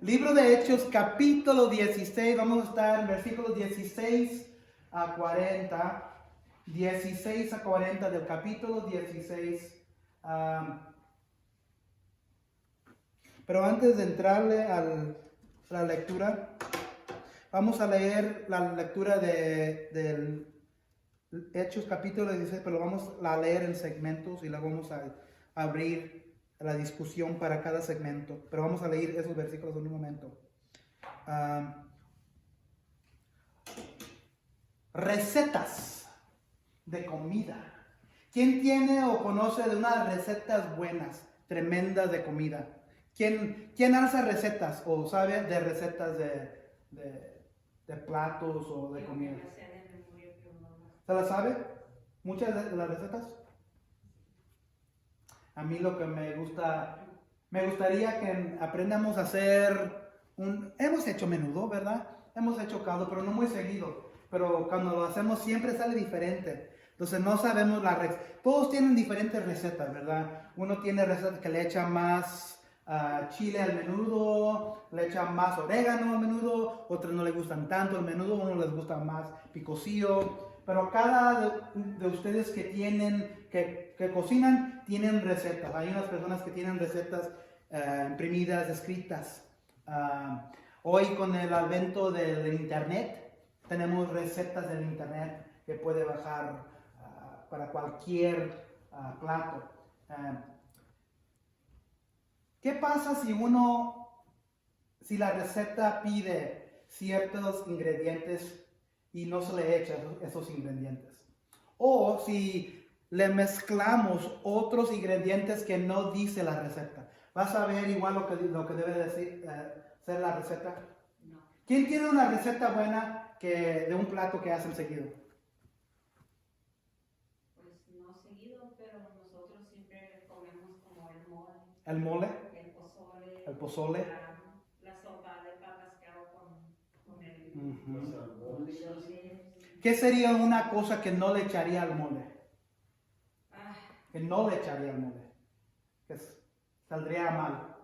Libro de Hechos, capítulo 16. Vamos a estar en versículos 16 a 40. 16 a 40 del capítulo 16. Pero antes de entrarle a la lectura, vamos a leer la lectura del Hechos capítulo 16, pero lo vamos a leer en segmentos y luego vamos a abrir la discusión para cada segmento. Pero vamos a leer esos versículos en un momento. Recetas de comida. ¿Quién tiene o conoce de unas recetas buenas, tremendas de comida? ¿Quién hace recetas o sabe de recetas de platos o de comida? ¿Se las sabe? ¿Muchas de las recetas? A mí lo que me gustaría que aprendamos a hacer hemos hecho menudo, ¿verdad? Hemos hecho caldo, pero no muy seguido. Pero cuando lo hacemos siempre sale diferente. Entonces no sabemos la receta. Todos tienen diferentes recetas, ¿verdad? Uno tiene recetas que le echan más chile al menudo, le echan más orégano al menudo, otros no le gustan tanto el menudo, unos les gusta más picosío. Pero cada de ustedes que cocinan tienen recetas. Hay unas personas que tienen recetas imprimidas, escritas. Hoy con el advento del internet, tenemos recetas del internet que puede bajar para cualquier plato. ¿Qué pasa si la receta pide ciertos ingredientes y no se le echan esos ingredientes? O si le mezclamos otros ingredientes que no dice la receta. ¿Vas a ver igual lo que debe decir, ser la receta? No. ¿Quién tiene una receta buena de un plato que hacen seguido? Pues no seguido, pero nosotros siempre comemos como el mole. ¿El mole? El pozole. El pozole. La sopa de papas que hago con el... ¿Qué sería una cosa que no le echaría al mole? Que no le echaría al mole. Que saldría mal.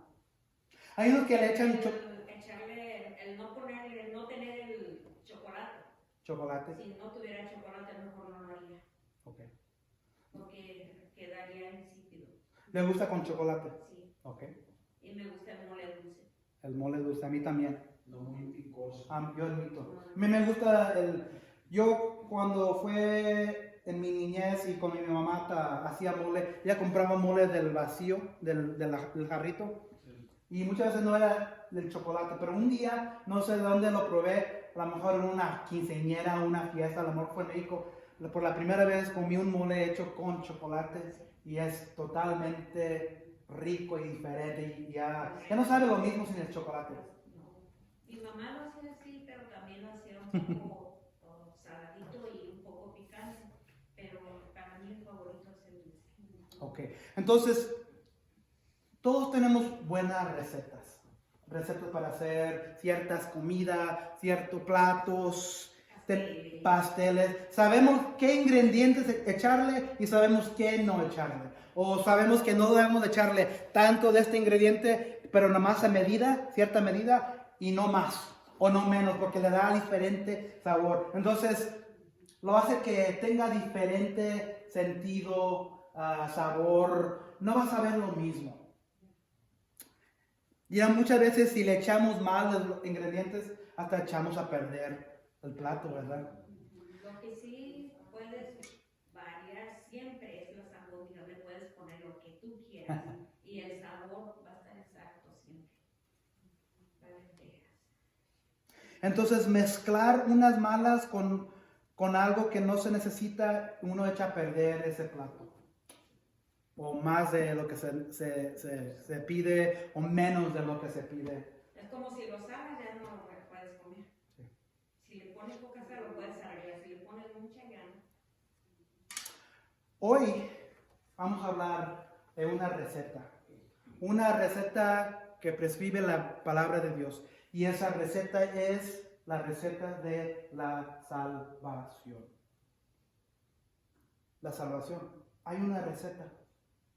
Hay unos que le echan echarle, el no tener el chocolate. chocolate. Si no tuviera chocolate, mejor no lo haría. Ok. Porque quedaría insípido. ¿Le gusta con chocolate? Sí. Ok. Y me gusta el mole dulce. El mole dulce, a mí también. No muy picoso. Yo admito. A mí me gusta yo cuando fue en mi niñez y con mi mamá hacía mole, ella compraba mole del vacío, del jarrito. Sí. Y muchas veces no era del chocolate, pero un día, no sé de dónde lo probé, a lo mejor en una quinceañera, una fiesta, a lo mejor fue en México. Por la primera vez comí un mole hecho con chocolate y es totalmente rico y diferente y ya no sabe lo mismo sin el chocolate. Mi mamá lo hacía así, pero también lo hacía un poco saladito y un poco picante, pero para mí el favorito es el dulce. Ok, entonces todos tenemos buenas recetas para hacer ciertas comidas, ciertos platos, pasteles. Sabemos qué ingredientes echarle y sabemos qué no echarle. O sabemos que no debemos echarle tanto de este ingrediente, pero nada más a medida, cierta medida, y no más o no menos, porque le da diferente sabor. Entonces, lo hace que tenga diferente sentido, sabor. No vas a ver lo mismo. Ya muchas veces si le echamos mal los ingredientes, hasta echamos a perder el plato, ¿verdad? Lo que sí puedes variar siempre es las albóndigas, le puedes poner lo que tú quieras y el sabor va a estar exacto siempre. Entonces mezclar unas malas con algo que no se necesita, uno echa a perder ese plato. O más de lo que se pide, o menos de lo que se pide. Es como si lo sabes, ya no lo puedes comer. Sí. Si le pones poca sal, lo puedes arreglar. Si le pones mucha, ya no. Hoy vamos a hablar de una receta. Una receta que prescribe la palabra de Dios. Y esa receta es la receta de la salvación. La salvación. Hay una receta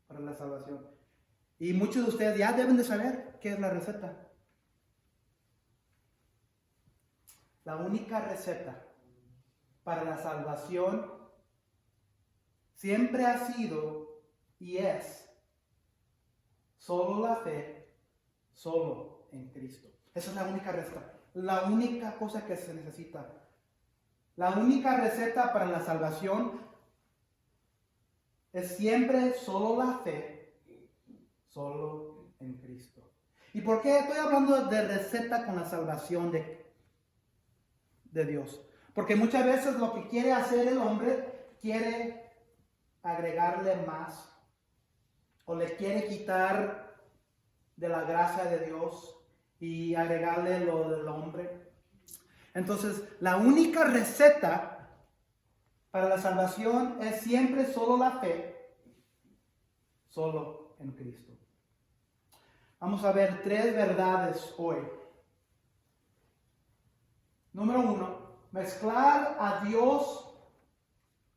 para la salvación. Y muchos de ustedes ya deben de saber qué es la receta. La única receta para la salvación siempre ha sido y es solo la fe, solo en Cristo. Esa es la única receta, la única cosa que se necesita. La única receta para la salvación es siempre solo la fe, solo en Cristo. ¿Y por qué estoy hablando de receta con la salvación de Dios? Porque muchas veces lo que quiere hacer el hombre, quiere agregarle más o le quiere quitar de la gracia de Dios y agregarle lo del hombre. Entonces, la única receta para la salvación es siempre solo la fe, solo en Cristo. Vamos a ver 3 verdades hoy. Número 1, mezclar a Dios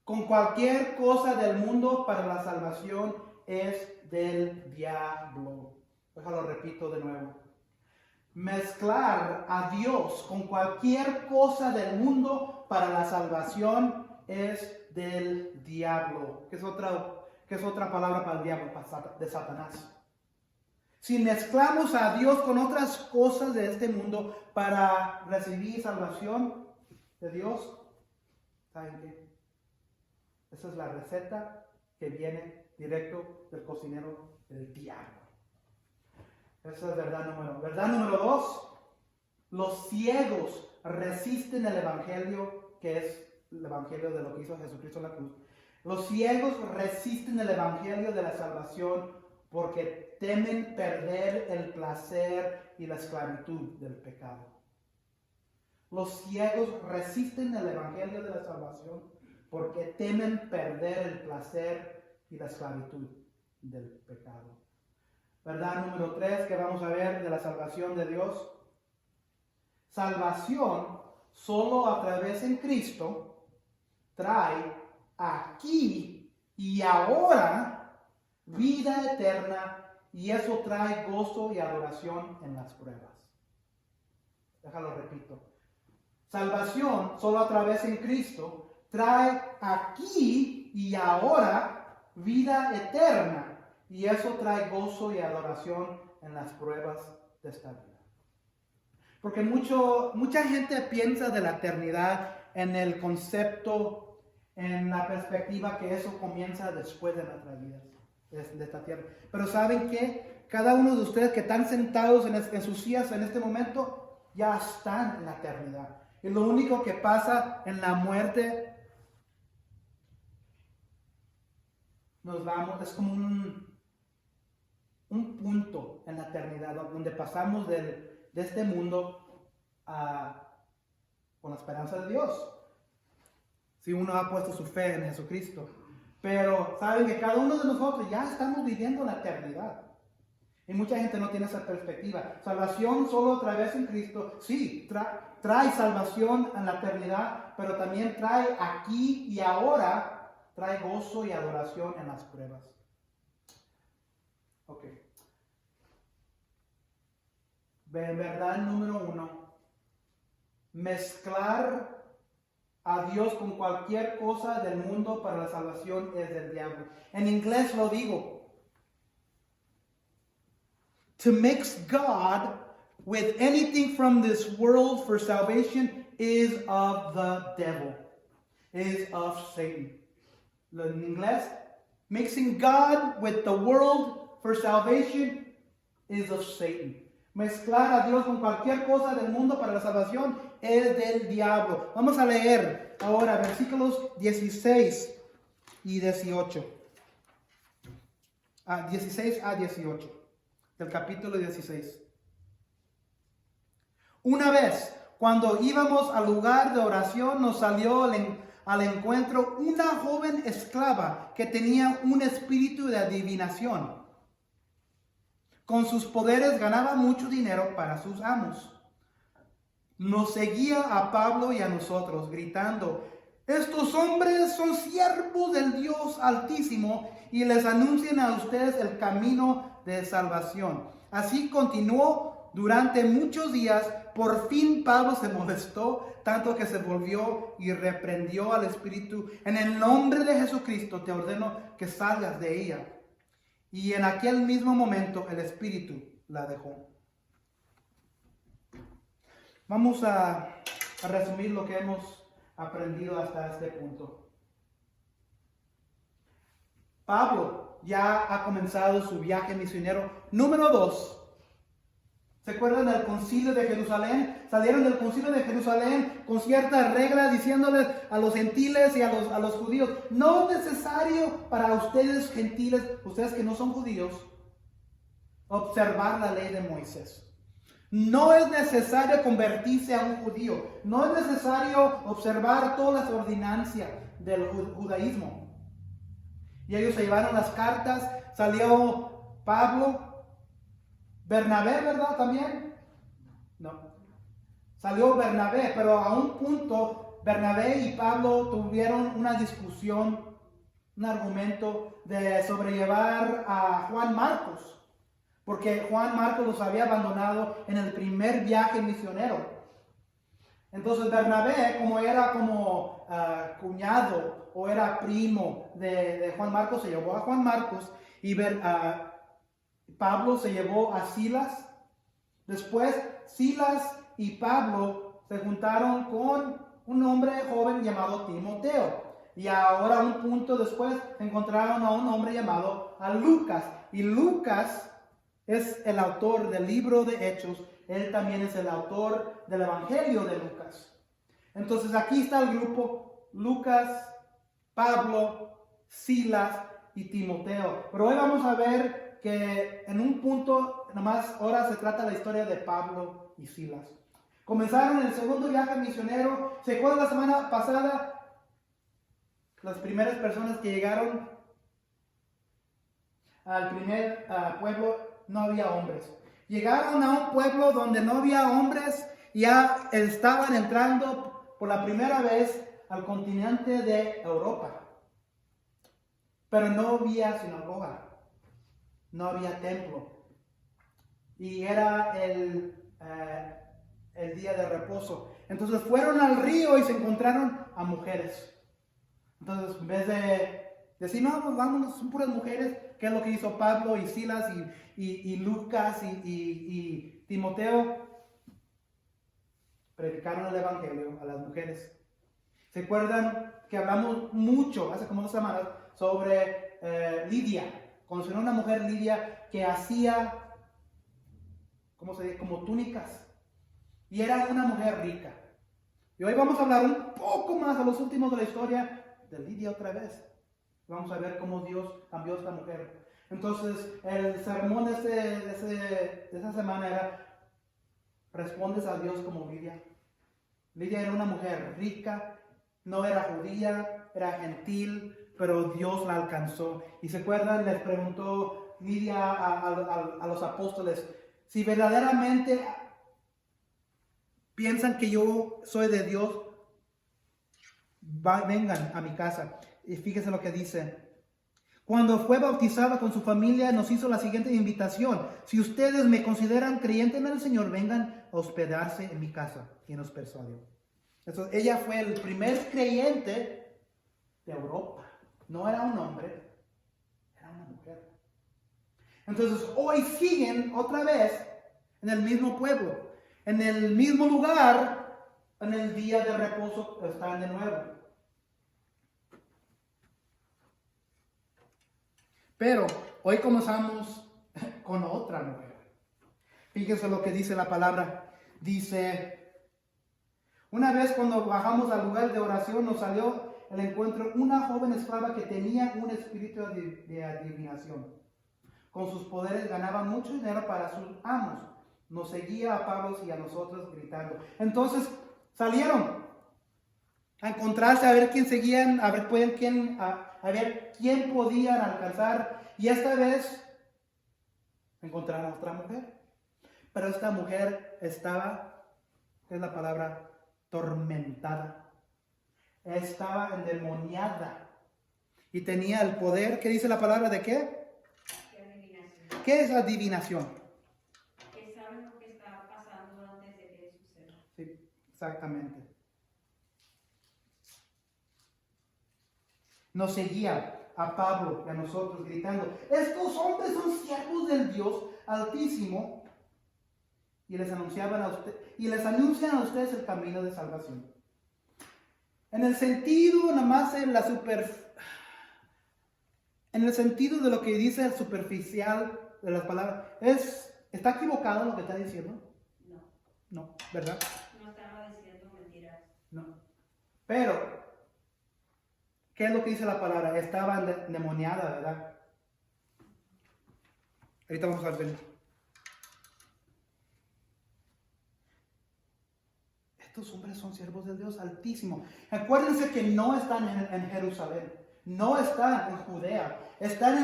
con cualquier cosa del mundo para la salvación es del diablo. Déjalo repito de nuevo. Mezclar a Dios con cualquier cosa del mundo para la salvación es del diablo. ¿Qué es otra palabra para el diablo? De Satanás. Si mezclamos a Dios con otras cosas de este mundo para recibir salvación de Dios, ¿saben qué? Esa es la receta que viene directo del cocinero del diablo. Esa es verdad número 1. Verdad número 2, los ciegos resisten el evangelio, que es el evangelio de lo que hizo Jesucristo en la cruz. Los ciegos resisten el evangelio de la salvación porque temen perder el placer y la esclavitud del pecado. Los ciegos resisten el evangelio de la salvación porque temen perder el placer y la esclavitud del pecado. Verdad número 3 que vamos a ver de la salvación de Dios. Salvación solo a través en Cristo trae aquí y ahora vida eterna, y eso trae gozo y adoración en las pruebas. Déjalo repito. Salvación solo a través en Cristo trae aquí y ahora vida eterna, y eso trae gozo y adoración en las pruebas de esta vida. Porque mucha gente piensa de la eternidad en el concepto, en la perspectiva que eso comienza después de nuestras vidas, de esta tierra. Pero ¿saben qué? Cada uno de ustedes que están sentados en sus sillas en este momento, ya están en la eternidad. Y lo único que pasa en la muerte, nos vamos, es como un punto en la eternidad, donde pasamos de este mundo con la esperanza de Dios. Si uno ha puesto su fe en Jesucristo. Pero saben que cada uno de nosotros ya estamos viviendo la eternidad. Y mucha gente no tiene esa perspectiva. Salvación solo a través en Cristo. Sí, trae salvación en la eternidad, pero también trae aquí y ahora, trae gozo y adoración en las pruebas. Ok. Verdad número 1. Mezclar a Dios con cualquier cosa del mundo para la salvación es del diablo. En inglés lo digo. To mix God with anything from this world for salvation is of the devil, is of Satan. En inglés, mixing God with the world for salvation is of Satan. Mezclar a Dios con cualquier cosa del mundo para la salvación es del diablo. Vamos a leer ahora versículos 16 y 18. 16 a 18 del capítulo 16. Una vez, cuando íbamos al lugar de oración, nos salió al encuentro una joven esclava que tenía un espíritu de adivinación. Con sus poderes ganaba mucho dinero para sus amos. Nos seguía a Pablo y a nosotros, gritando: estos hombres son siervos del Dios Altísimo y les anuncian a ustedes el camino de salvación. Así continuó durante muchos días. Por fin Pablo se molestó tanto que se volvió y reprendió al espíritu: en el nombre de Jesucristo te ordeno que salgas de ella. Y en aquel mismo momento el espíritu la dejó. Vamos a resumir lo que hemos aprendido hasta este punto. Pablo ya ha comenzado su viaje misionero número 2. ¿Se acuerdan del concilio de Jerusalén? Salieron del concilio de Jerusalén con ciertas reglas diciéndoles a los gentiles y a los judíos: no es necesario para ustedes gentiles, ustedes que no son judíos, observar la ley de Moisés. No es necesario convertirse a un judío. No es necesario observar todas las ordenanzas del judaísmo. Y ellos se llevaron las cartas. Salió Pablo. Bernabé, ¿verdad? También. No. Salió Bernabé, pero a un punto Bernabé y Pablo tuvieron una discusión, un argumento de sobrellevar a Juan Marcos. Porque Juan Marcos los había abandonado en el primer viaje misionero. Entonces Bernabé, como era cuñado o era primo de Juan Marcos, se llevó a Juan Marcos, y Pablo se llevó a Silas. Después Silas y Pablo se juntaron con un hombre joven llamado Timoteo. Y ahora, un punto después, encontraron a un hombre llamado Lucas. Y Lucas es el autor del libro de Hechos. Él también es el autor del Evangelio de Lucas. Entonces aquí está el grupo: Lucas, Pablo, Silas y Timoteo. Pero hoy vamos a ver que en un punto, nomás ahora se trata la historia de Pablo y Silas. Comenzaron el segundo viaje misionero. ¿Se acuerdan la semana pasada? Las primeras personas que llegaron al primer pueblo, no había hombres. Llegaron a un pueblo donde no había hombres. Ya estaban entrando por la primera vez al continente de Europa. Pero no había sinagoga. No había templo. Y era el día de reposo. Entonces fueron al río y se encontraron a mujeres. Entonces, en vez de decir: no, pues vámonos, son puras mujeres, ¿qué es lo que hizo Pablo y Silas y Lucas y Timoteo? Predicaron el evangelio a las mujeres. ¿Se acuerdan que hablamos mucho, hace como 2 semanas, sobre Lidia? Conocieron a una mujer, Lidia, que hacía, ¿cómo se dice?, como túnicas. Y era una mujer rica. Y hoy vamos a hablar un poco más a los últimos de la historia de Lidia otra vez. Vamos a ver cómo Dios cambió a esta mujer. Entonces, el sermón de esa semana era: respondes a Dios como Lidia. Lidia era una mujer rica, no era judía, era gentil, pero Dios la alcanzó. Y se acuerdan, les preguntó Lidia a los apóstoles: si verdaderamente piensan que yo soy de Dios, vengan a mi casa. Y fíjense lo que dice: cuando fue bautizada con su familia, nos hizo la siguiente invitación: si ustedes me consideran creyente en el Señor, vengan a hospedarse en mi casa. Y nos persuadió. Entonces, ella fue el primer creyente de Europa. No era un hombre, era una mujer. Entonces, hoy siguen otra vez en el mismo pueblo, en el mismo lugar. En el día de reposo están de nuevo. Pero hoy comenzamos con otra mujer. Fíjense lo que dice la palabra. Dice: una vez cuando bajamos al lugar de oración, nos salió al encuentro una joven esclava que tenía un espíritu de adivinación. Con sus poderes ganaba mucho dinero para sus amos. Nos seguía a Pablo y a nosotros gritando. Entonces salieron a encontrarse, a ver quién seguían, a ver quién podían alcanzar. Y esta vez encontraron a otra mujer. Pero esta mujer estaba, ¿qué es la palabra? Tormentada. Estaba endemoniada. Y tenía el poder, ¿qué dice la palabra de qué? ¿Qué adivinación? ¿Qué es adivinación? Que saben lo que está Exactamente. Nos seguía a Pablo y a nosotros gritando: estos hombres son siervos del Dios Altísimo, y les anunciaban a usted, y les anuncian a ustedes el camino de salvación. En el sentido, nada más en el sentido de lo que dice el superficial de las palabras, ¿está equivocado lo que está diciendo? No. No, ¿verdad? No estaba diciendo mentiras. No. Pero, ¿qué es lo que dice la palabra? Estaba endemoniada, ¿verdad? Ahorita vamos a ver. Estos hombres son siervos del Dios Altísimo. Acuérdense que no están en Jerusalén, no están en Judea, están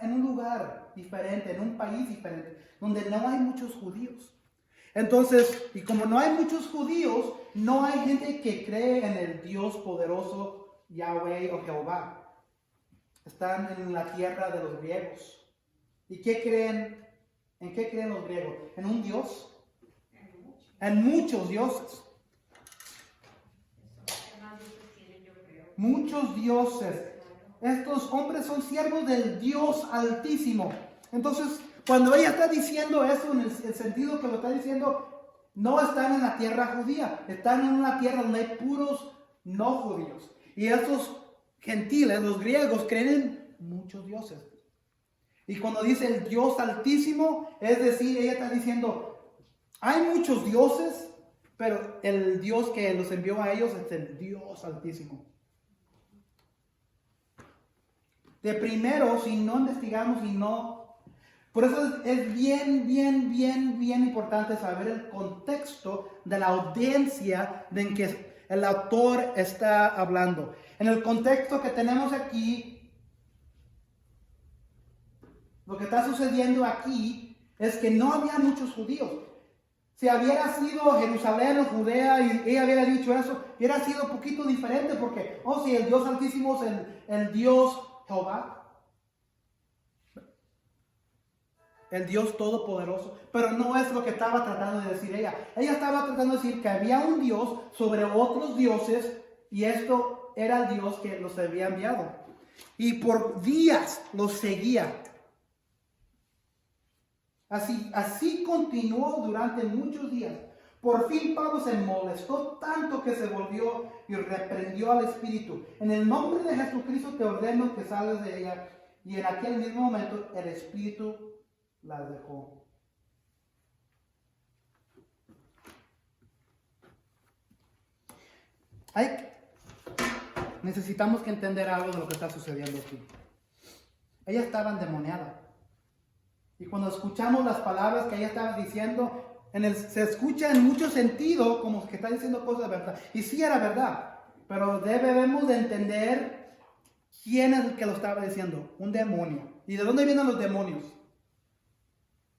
en un lugar diferente, en un país diferente, donde no hay muchos judíos. Entonces, y como no hay muchos judíos, no hay gente que cree en el Dios poderoso, Yahweh o Jehová. Están en la tierra de los griegos. ¿Y qué creen? ¿En qué creen los griegos? ¿En un Dios? En muchos dioses. Muchos dioses. Estos hombres son siervos del Dios Altísimo. Entonces, cuando ella está diciendo eso, en el sentido que lo está diciendo, no están en la tierra judía, están en una tierra donde hay puros no judíos. Y estos gentiles, los griegos, creen en muchos dioses. Y cuando dice el Dios Altísimo, es decir, ella está diciendo: hay muchos dioses, pero el Dios que los envió a ellos es el Dios Altísimo. De primero, si no investigamos y no... Por eso es bien importante saber el contexto de la audiencia en que el autor está hablando. En el contexto que tenemos aquí, lo que está sucediendo aquí es que no había muchos judíos. Si hubiera sido Jerusalén o Judea y ella hubiera dicho eso, hubiera sido un poquito diferente porque, si el Dios Altísimo es el Dios Jehová, el Dios Todopoderoso, pero no es lo que estaba tratando de decir ella. Ella estaba tratando de decir que había un Dios sobre otros dioses y esto era el Dios que los había enviado. Y por días los seguía. Así continuó durante muchos días. Por fin Pablo se molestó tanto que se volvió y reprendió al espíritu. En el nombre de Jesucristo te ordeno que salgas de ella. Y en aquel mismo momento el espíritu la dejó. Necesitamos que entender algo de lo que está sucediendo aquí. Ella estaba endemoniada. Y cuando escuchamos las palabras que ella estaba diciendo, se escucha en mucho sentido como que está diciendo cosas de verdad. Y sí era verdad, pero debemos de entender quién es el que lo estaba diciendo. Un demonio. ¿Y de dónde vienen los demonios?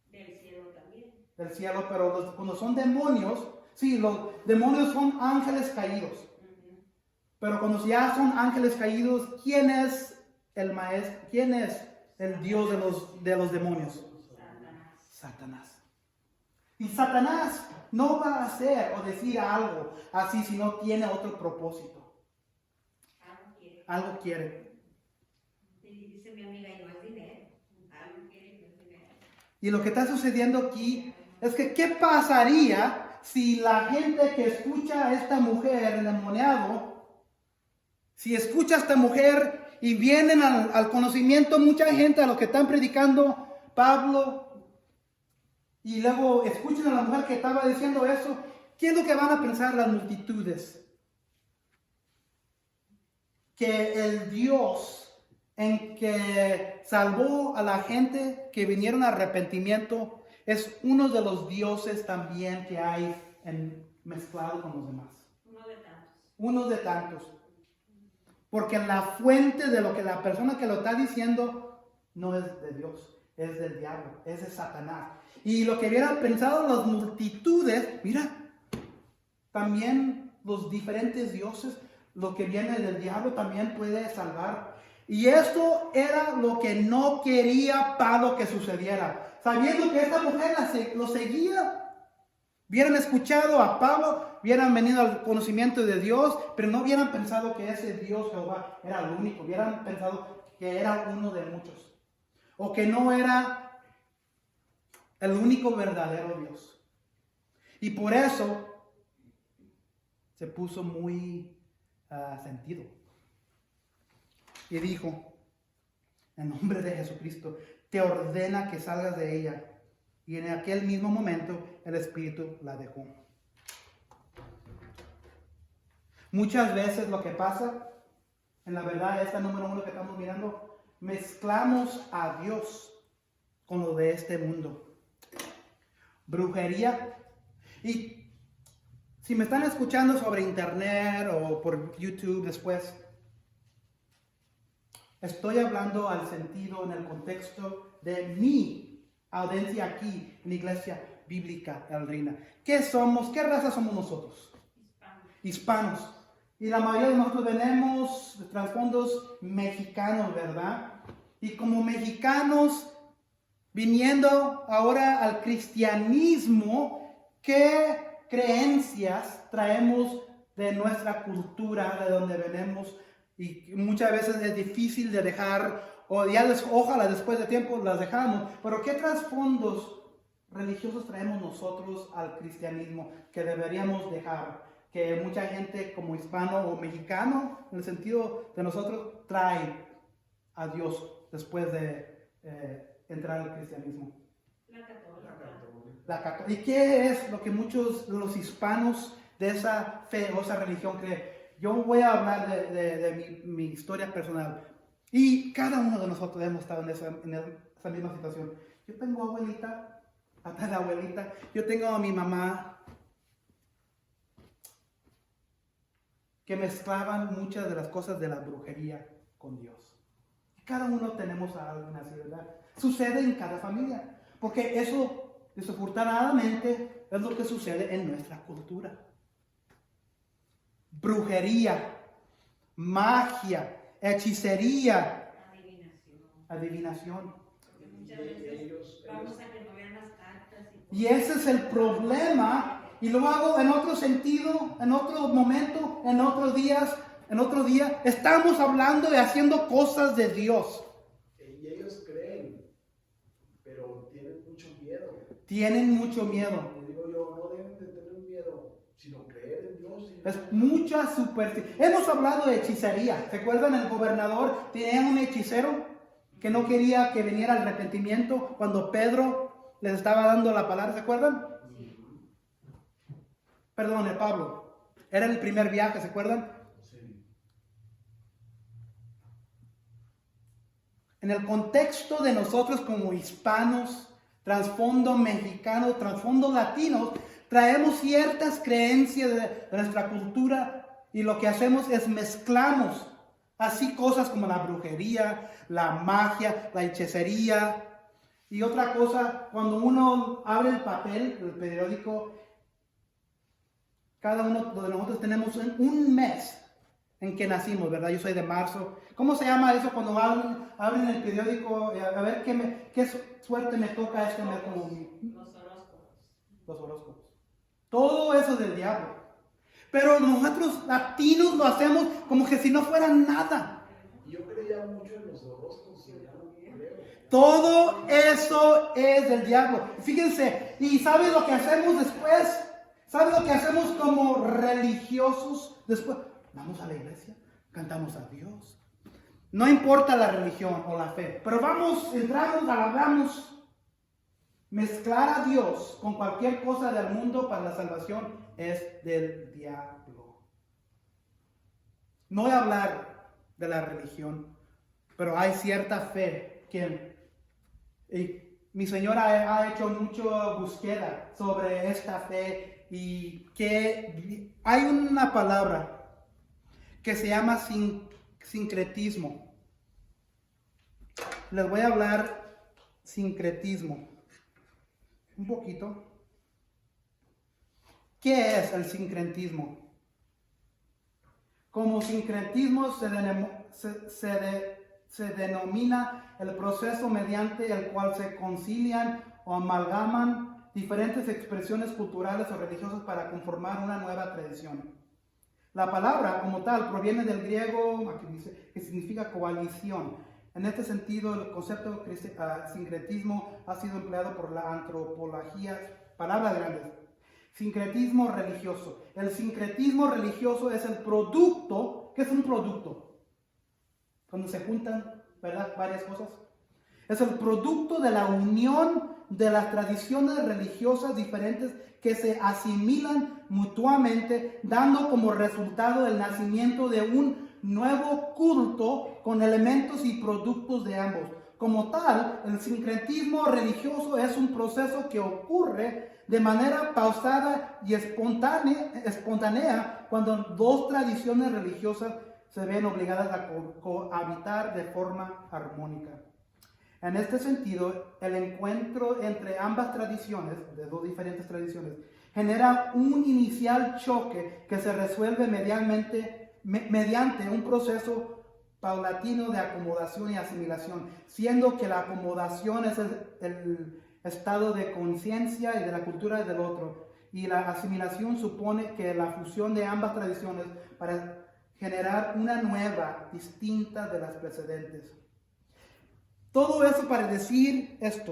Del cielo también. Del cielo, pero cuando son demonios, sí, los demonios son ángeles caídos. Uh-huh. Pero cuando ya son ángeles caídos, ¿quién es el maestro? ¿Quién es el Dios de los demonios? Satanás. Y Satanás no va a hacer o decir algo así si no tiene otro propósito. Algo quiere. Y dice mi amiga, y no es dinero. Algo quiere, no es dinero. Y lo que está sucediendo aquí es que ¿qué pasaría si la gente que escucha a esta mujer endemoniado, si escucha a esta mujer y vienen al conocimiento mucha gente a lo que están predicando Pablo, y luego escuchan a la mujer que estaba diciendo eso, ¿qué es lo que van a pensar las multitudes? Que el Dios en que salvó a la gente que vinieron a arrepentimiento es uno de los dioses también que hay mezclado con los demás. Uno de tantos. Porque la fuente de lo que la persona que lo está diciendo no es de Dios, es del diablo, es de Satanás. Y lo que hubieran pensado las multitudes, mira, también los diferentes dioses, lo que viene del diablo también puede salvar. Y esto era lo que no quería Pablo que sucediera. Sabiendo que esta mujer lo seguía, Hubieran escuchado a Pablo, hubieran venido al conocimiento de Dios, pero no hubieran pensado que ese Dios Jehová era el único. Hubieran pensado que era uno de muchos. O que no era el único verdadero Dios. Y por eso se puso muy sentido. Y dijo, en nombre de Jesucristo, te ordena que salgas de ella. Y en aquel mismo momento el Espíritu la dejó. Muchas veces lo que pasa, en la verdad, esta número 1 que estamos mirando, mezclamos a Dios con lo de este mundo. Brujería. Y si me están escuchando sobre internet o por YouTube después, estoy hablando al sentido, en el contexto de mi audiencia aquí en la Iglesia Bíblica El Reina. ¿Qué somos? ¿Qué raza somos nosotros? Hispanos. Y la mayoría de nosotros venimos de trasfondos mexicanos, ¿verdad? Y como mexicanos, viniendo ahora al cristianismo, ¿qué creencias traemos de nuestra cultura, de donde venimos? Y muchas veces es difícil de dejar, o ya ojalá después de tiempo las dejamos, pero ¿qué trasfondos religiosos traemos nosotros al cristianismo que deberíamos dejar? Que mucha gente como hispano o mexicano, en el sentido de nosotros, trae a Dios después de entrar al cristianismo. La católica. ¿Y qué es lo que muchos de los hispanos de esa fe o esa religión creen? Yo voy a hablar de mi historia personal. Y cada uno de nosotros hemos estado en esa misma situación. Yo tengo abuelita, hasta la abuelita. Yo tengo a mi mamá, que mezclaban muchas de las cosas de la brujería con Dios. Cada uno tenemos a alguien así, ¿verdad? Sucede en cada familia. Porque eso, desafortunadamente, es lo que sucede en nuestra cultura. Brujería, magia, hechicería, adivinación. Muchas veces vamos a que no vean las cartas. Y ese es el problema. Y lo hago en otro sentido, en otro momento, en otros días, en otro día. Estamos hablando y haciendo cosas de Dios. Y ellos creen, pero tienen mucho miedo. Tienen mucho miedo. Y digo yo, no deben de tener miedo, sino creer en Dios. Es mucha superstición. Hemos hablado de hechicería. ¿Se acuerdan? El gobernador tenía un hechicero que no quería que viniera el arrepentimiento cuando Pedro les estaba dando la palabra. ¿Se acuerdan? Perdón, Pablo. Era el primer viaje, ¿se acuerdan? Sí. En el contexto de nosotros como hispanos, trasfondo mexicano, trasfondo latino, traemos ciertas creencias de nuestra cultura y lo que hacemos es mezclamos así cosas como la brujería, la magia, la hechicería. Y otra cosa, cuando uno abre el papel, el periódico, cada uno de nosotros tenemos un mes en que nacimos, ¿verdad? Yo soy de marzo. ¿Cómo se llama eso cuando abren el periódico? A ver qué suerte me toca este mes? Como los horóscopos. Todo eso es del diablo. Pero nosotros latinos lo hacemos como que si no fuera nada. Yo creía mucho en los horóscopos y ya no creo. Todo eso es del diablo. Fíjense, ¿y sabes lo que hacemos después? ¿Sabes lo que hacemos como religiosos después? Vamos a la iglesia, cantamos a Dios. No importa la religión o la fe, pero entramos, alabamos. Mezclar a Dios con cualquier cosa del mundo para la salvación es del diablo. No voy a hablar de la religión, pero hay cierta fe que mi señora ha hecho mucha búsqueda sobre esta fe y que hay una palabra que se llama sincretismo. Les voy a hablar sincretismo un poquito. ¿Qué es el sincretismo? Como sincretismo se denomina el proceso mediante el cual se concilian o amalgaman diferentes expresiones culturales o religiosas para conformar una nueva tradición. La palabra como tal proviene del griego, aquí dice, que significa coalición. En este sentido, el concepto sincretismo ha sido empleado por la antropología, palabras grandes. Sincretismo religioso. El sincretismo religioso es el producto. ¿Qué es un producto? Cuando se juntan, ¿verdad?, varias cosas. Es el producto de la unión de las tradiciones religiosas diferentes que se asimilan mutuamente, dando como resultado el nacimiento de un nuevo culto con elementos y productos de ambos. Como tal, el sincretismo religioso es un proceso que ocurre de manera pausada y espontánea cuando dos tradiciones religiosas se ven obligadas a cohabitar de forma armónica. En este sentido, el encuentro entre ambas tradiciones, de dos diferentes tradiciones, genera un inicial choque que se resuelve mediante un proceso paulatino de acomodación y asimilación, siendo que la acomodación es el estado de conciencia y de la cultura del otro, y la asimilación supone que la fusión de ambas tradiciones para generar una nueva, distinta de las precedentes. Todo eso para decir esto: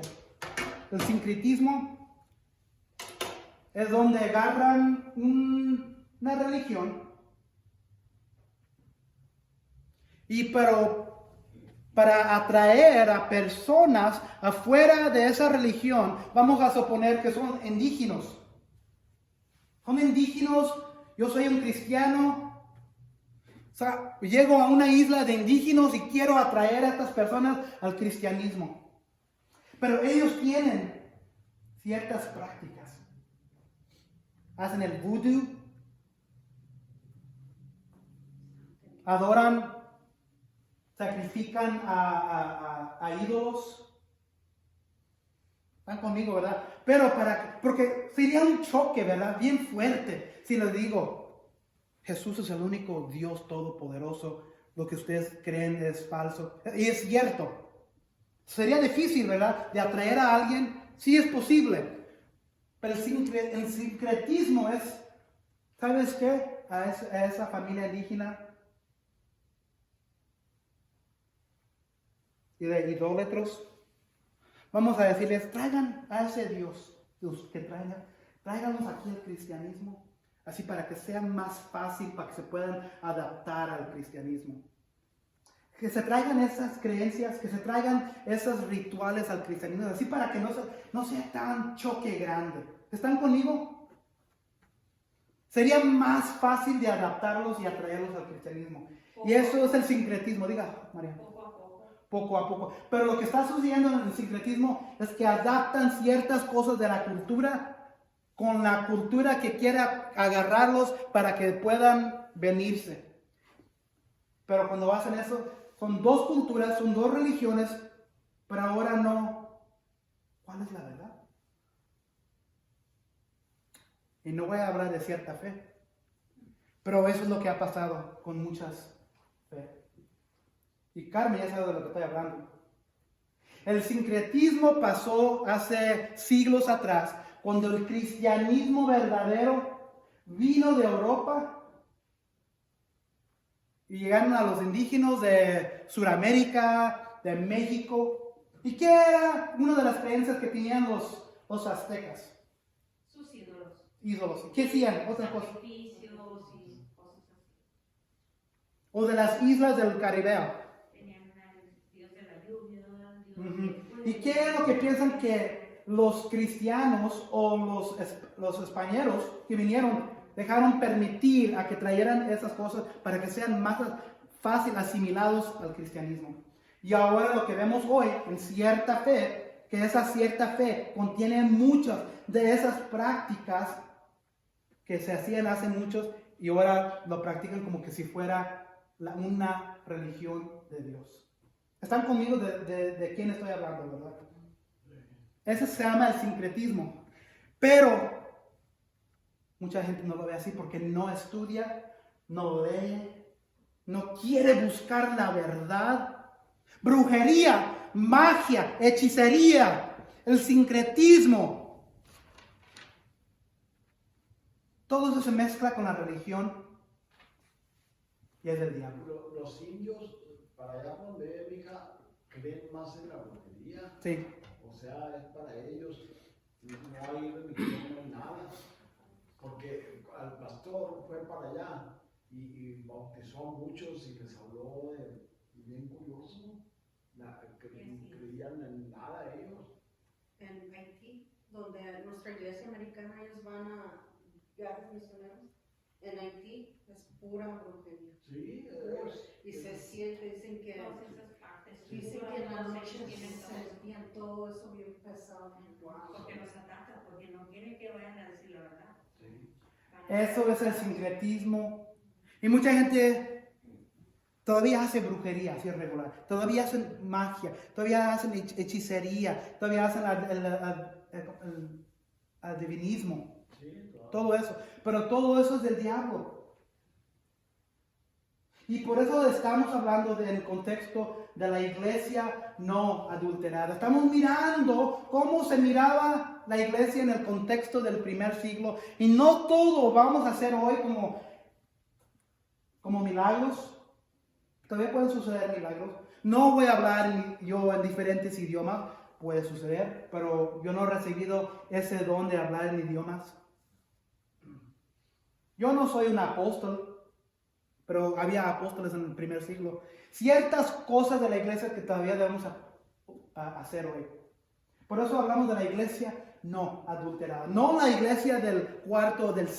el sincretismo es donde agarran una religión pero para atraer a personas afuera de esa religión, vamos a suponer que son indígenas. Son indígenas, yo soy un cristiano. O sea, llego a una isla de indígenas y quiero atraer a estas personas al cristianismo. Pero ellos tienen ciertas prácticas. Hacen el vudú. Adoran, sacrifican a ídolos. Están conmigo, ¿verdad? Pero porque sería un choque, ¿verdad? Bien fuerte si les digo: Jesús es el único Dios todopoderoso, lo que ustedes creen es falso. Y es cierto. Sería difícil, ¿verdad?, de atraer a alguien. Sí es posible. Pero el sincretismo es, ¿sabes qué? A esa familia indígena y de idólatros, vamos a decirles: traigan a ese Dios que tráiganos aquí al cristianismo. Así para que sea más fácil, para que se puedan adaptar al cristianismo. Que se traigan esas creencias, que se traigan esos rituales al cristianismo, así para que no sea tan choque grande. ¿Están conmigo? Sería más fácil de adaptarlos y atraerlos al cristianismo. Y eso es el sincretismo. Diga, María. Poco a poco. Pero lo que está sucediendo en el sincretismo es que adaptan ciertas cosas de la cultura con la cultura que quiera agarrarlos para que puedan venirse. Pero cuando hacen eso, son dos culturas, son dos religiones, pero ahora no. ¿Cuál es la verdad? Y no voy a hablar de cierta fe, pero eso es lo que ha pasado con muchas fe. Y Carmen ya sabe de lo que estoy hablando. El sincretismo pasó hace siglos atrás, cuando el cristianismo verdadero vino de Europa y llegaron a los indígenas de Sudamérica, de México. ¿Y qué era una de las creencias que tenían los aztecas? Sus ídolos. Ídolos. ¿Qué hacían? Otra cosa. Sacrificios y cosas así. O de las islas del Caribe. Tenían al dios de la lluvia, ¿Y qué es lo que piensan que los cristianos o los españoles que vinieron dejaron permitir a que trajeran esas cosas para que sean más fácil asimilados al cristianismo? Y ahora lo que vemos hoy en cierta fe, que esa cierta fe contiene muchas de esas prácticas que se hacían hace muchos y ahora lo practican como que si fuera una religión de Dios. ¿Están conmigo de quién estoy hablando, verdad? Eso se llama el sincretismo. Pero mucha gente no lo ve así porque no estudia, no lee, no quiere buscar la verdad. Brujería, magia, hechicería, el sincretismo Todo eso se mezcla con la religión y es del diablo. Los indios, para allá donde es, mija, creen más en la brujería. Sí. O sea, es para ellos, no hay religión, no hay nada. Porque el pastor fue para allá y bautizó a muchos y les habló de bien curioso. Creían en nada ellos. En Haití, donde nuestra iglesia americana, ellos van a viajes misioneros. En Haití es pura brujería. Sí, Y se siente, dicen que en la noche se bien todo eso bien pesado. Wow. Porque nos atacan, porque no quieren que vayan a decir la verdad. sí. Eso es el sincretismo. Y mucha gente todavía hace brujería así irregular. Todavía hacen magia. Todavía hacen hechicería. Todavía hacen el adivinismo. Sí, Todo eso. Pero todo eso es del diablo. Y por eso estamos hablando del contexto de la iglesia no adulterada. Estamos mirando cómo se miraba la iglesia en el contexto del primer siglo. Y no todo vamos a hacer hoy como milagros. Todavía pueden suceder milagros. No voy a hablar yo en diferentes idiomas. Puede suceder, pero yo no he recibido ese don de hablar en idiomas. Yo no soy un apóstol. Pero había apóstoles en el primer siglo. Ciertas cosas de la iglesia que todavía debemos hacer hoy. Por eso hablamos de la iglesia no adulterada. No la iglesia del cuarto, del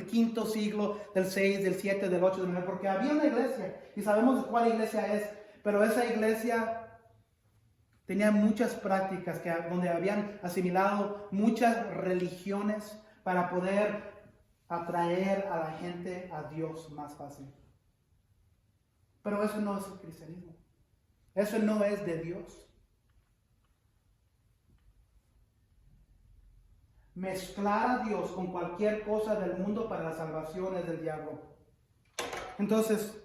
quinto siglo, del 6, del 7, del 8, del 9. Porque había una iglesia y sabemos cuál iglesia es. Pero esa iglesia tenía muchas prácticas donde habían asimilado muchas religiones para poder atraer a la gente a Dios más fácil. Pero eso no es el cristianismo. Eso no es de Dios. Mezclar a Dios con cualquier cosa del mundo para la salvación es del diablo. Entonces,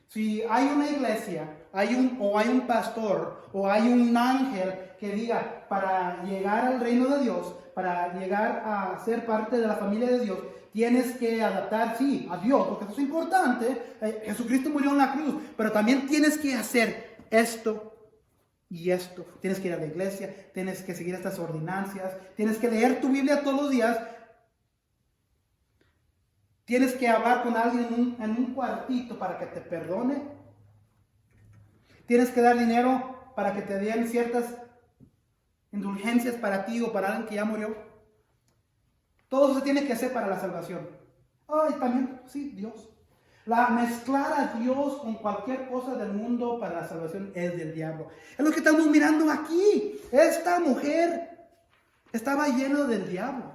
si hay una iglesia, hay un pastor, o hay un ángel que diga, para llegar al reino de Dios, para llegar a ser parte de la familia de Dios, tienes que adaptar, sí, a Dios, porque eso es importante. Jesucristo murió en la cruz, pero también tienes que hacer esto y esto. Tienes que ir a la iglesia, tienes que seguir estas ordenanzas, tienes que leer tu Biblia todos los días. Tienes que hablar con alguien en un cuartito para que te perdone. Tienes que dar dinero para que te den ciertas indulgencias para ti o para alguien que ya murió. Todo eso se tiene que hacer para la salvación. Y también, sí, Dios. Mezclar a Dios con cualquier cosa del mundo para la salvación es del diablo. Es lo que estamos mirando aquí. Esta mujer estaba llena del diablo.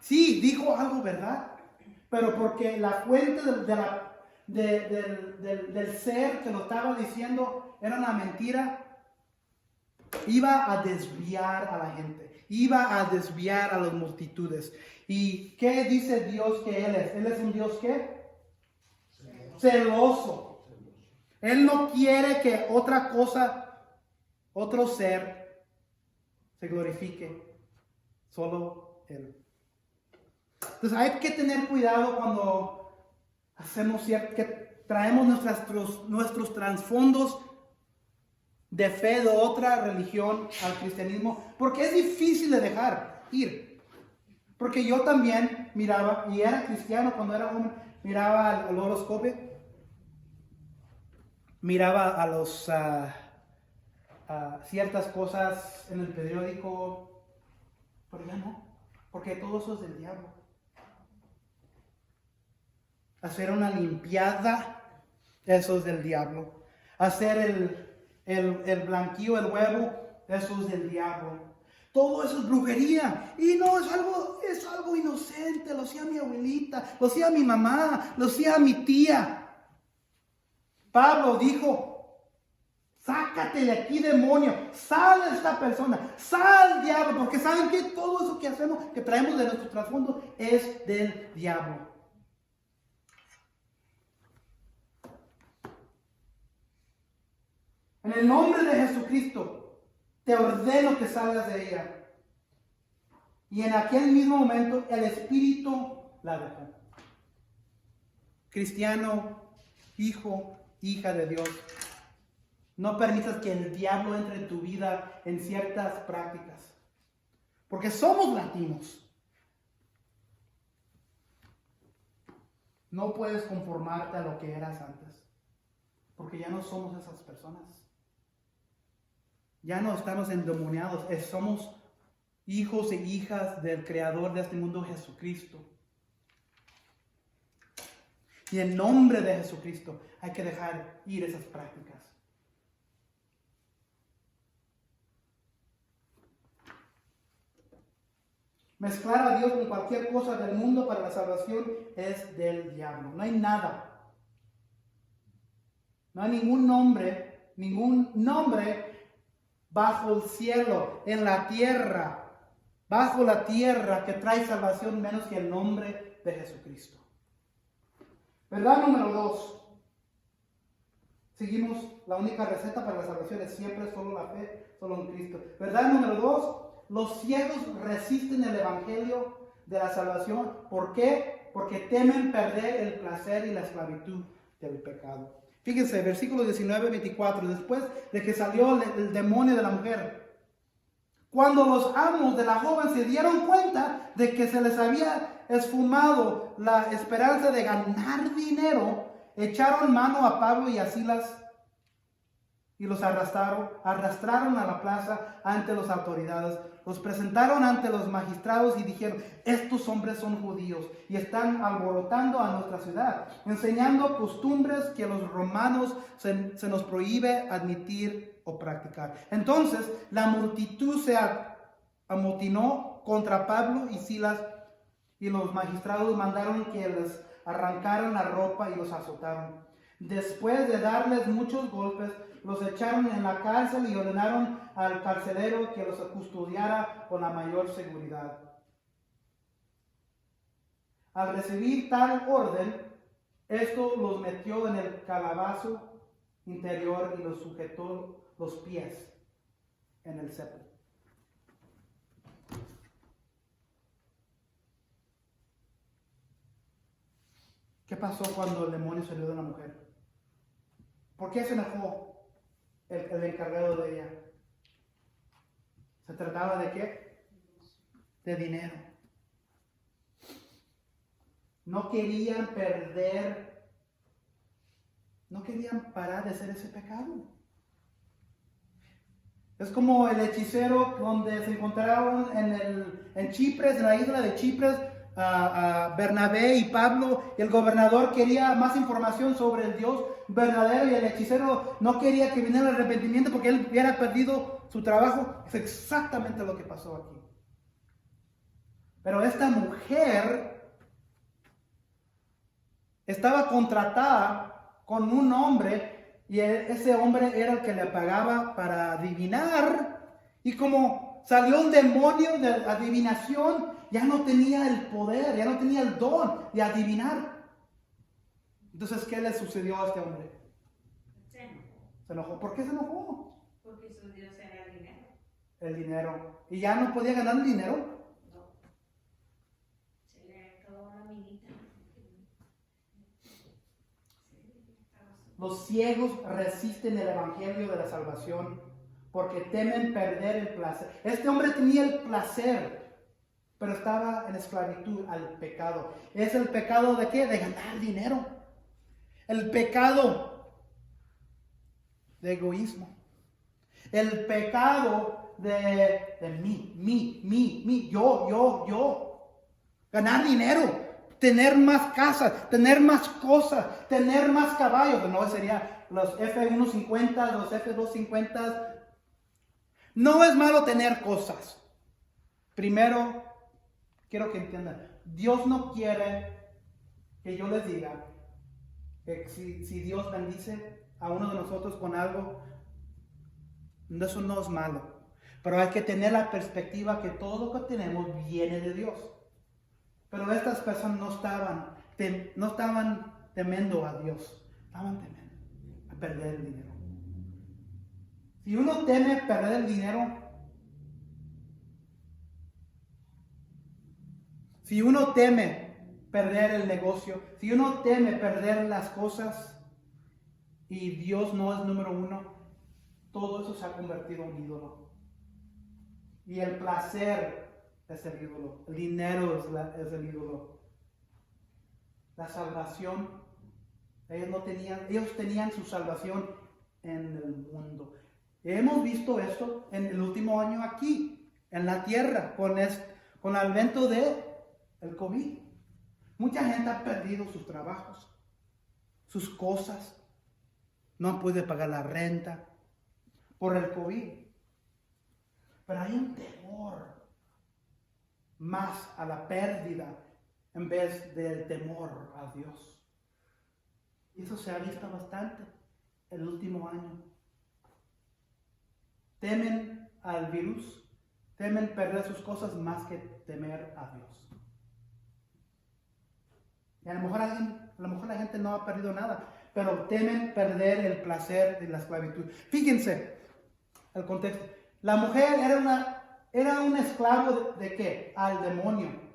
Sí, dijo algo verdad. Pero porque la fuente del ser que lo estaba diciendo era una mentira, iba a desviar a la gente. Iba a desviar a las multitudes. ¿Y qué dice Dios que Él es? Él es un Dios ¿qué? Celoso. Él no quiere que otra cosa, otro ser, se glorifique. Solo Él. Entonces hay que tener cuidado cuando hacemos que traemos nuestros trasfondos de fe de otra religión al cristianismo, porque es difícil de dejar ir. Porque yo también miraba, y era cristiano cuando era joven, miraba al horóscopo, miraba a ciertas cosas en el periódico, pero ya no, porque todo eso es del diablo. Hacer una limpiada, eso es del diablo. Hacer el blanquillo, el huevo, eso es del diablo. Todo eso es brujería. Y no, es algo inocente. Lo hacía mi abuelita, lo hacía mi mamá, lo hacía mi tía. Pablo dijo, sácate de aquí, demonio. Sal de esta persona. Sal, diablo. Porque saben que todo eso que hacemos, que traemos de nuestro trasfondo, es del diablo. En el nombre de Jesucristo, te ordeno que salgas de ella. Y en aquel mismo momento, el espíritu la dejó. Cristiano, hijo, hija de Dios, no permitas que el diablo entre en tu vida en ciertas prácticas. Porque somos latinos. No puedes conformarte a lo que eras antes. Porque ya no somos esas personas. Ya no estamos endemoniados. Somos hijos e hijas del Creador de este mundo, Jesucristo. Y en nombre de Jesucristo hay que dejar ir esas prácticas. Mezclar a Dios con cualquier cosa del mundo para la salvación es del diablo. No hay nada. No hay ningún nombre bajo el cielo, en la tierra, bajo la tierra que trae salvación menos que el nombre de Jesucristo. Verdad número 2. Seguimos, la única receta para la salvación es siempre solo la fe, solo en Cristo. Verdad número 2. Los ciegos resisten el evangelio de la salvación. ¿Por qué? Porque temen perder el placer y la esclavitud del pecado. Fíjense, versículo 19-24. Después de que salió el demonio de la mujer, cuando los amos de la joven se dieron cuenta de que se les había esfumado la esperanza de ganar dinero, echaron mano a Pablo y a Silas y los arrastraron a la plaza ante las autoridades. Los presentaron ante los magistrados y dijeron: estos hombres son judíos y están alborotando a nuestra ciudad, enseñando costumbres que los romanos se nos prohíbe admitir o practicar. Entonces la multitud se amotinó contra Pablo y Silas, y los magistrados mandaron que les arrancaran la ropa y los azotaron. Después de darles muchos golpes, los echaron en la cárcel y ordenaron al carcelero que los custodiara con la mayor seguridad. Al recibir tal orden, esto los metió en el calabozo interior y los sujetó los pies en el cepo. ¿Qué pasó cuando el demonio salió de la mujer? ¿Por qué se enojó el encargado de ella? ¿Se trataba de qué? De dinero. No querían parar de hacer ese pecado. Es como el hechicero donde se encontraron en Chipres, en la isla de Chipres, a Bernabé y Pablo. El gobernador quería más información sobre el Dios verdadero y el hechicero no quería que viniera el arrepentimiento porque él hubiera perdido su trabajo. Es exactamente lo que pasó aquí. Pero esta mujer estaba contratada con un hombre y ese hombre era el que le pagaba para adivinar, y como salió un demonio de adivinación, ya no tenía el poder, ya no tenía el don de adivinar. Entonces, ¿qué le sucedió a este hombre? Se enojó. Se enojó. ¿Por qué se enojó? Porque su Dios era el dinero. El dinero. ¿Y ya no podía ganar el dinero? No. Se le acabó la minita. Los ciegos resisten el evangelio de la salvación porque temen perder el placer. Este hombre tenía el placer, pero estaba en esclavitud al pecado. ¿Es el pecado de qué? De ganar dinero. El pecado de egoísmo. El pecado de mí, yo. Ganar dinero. Tener más casas, tener más cosas, tener más caballos. No, sería los F-150, los F-250. No es malo tener cosas. Primero, quiero que entiendan, Dios no quiere que yo les diga que si Dios bendice a uno de nosotros con algo, eso no es malo. Pero hay que tener la perspectiva que todo lo que tenemos viene de Dios. Pero estas personas no estaban temiendo a Dios, estaban temiendo a perder el dinero. Si uno teme perder el dinero, si uno teme perder el negocio, si uno teme perder las cosas y Dios no es número uno, todo eso se ha convertido en un ídolo. Y el placer es el ídolo, el dinero es el ídolo. La salvación, ellos tenían su salvación en el mundo. Hemos visto esto en el último año aquí, en la tierra, con el advento del COVID. Mucha gente ha perdido sus trabajos, sus cosas, no han podido pagar la renta por el COVID. Pero hay un temor más a la pérdida en vez del temor a Dios. Y eso se ha visto bastante el último año. Temen al virus, temen perder sus cosas más que temer a Dios. Y a lo mejor la gente no ha perdido nada, pero temen perder el placer de la esclavitud. Fíjense el contexto. La mujer era un esclavo ¿de qué? Al demonio.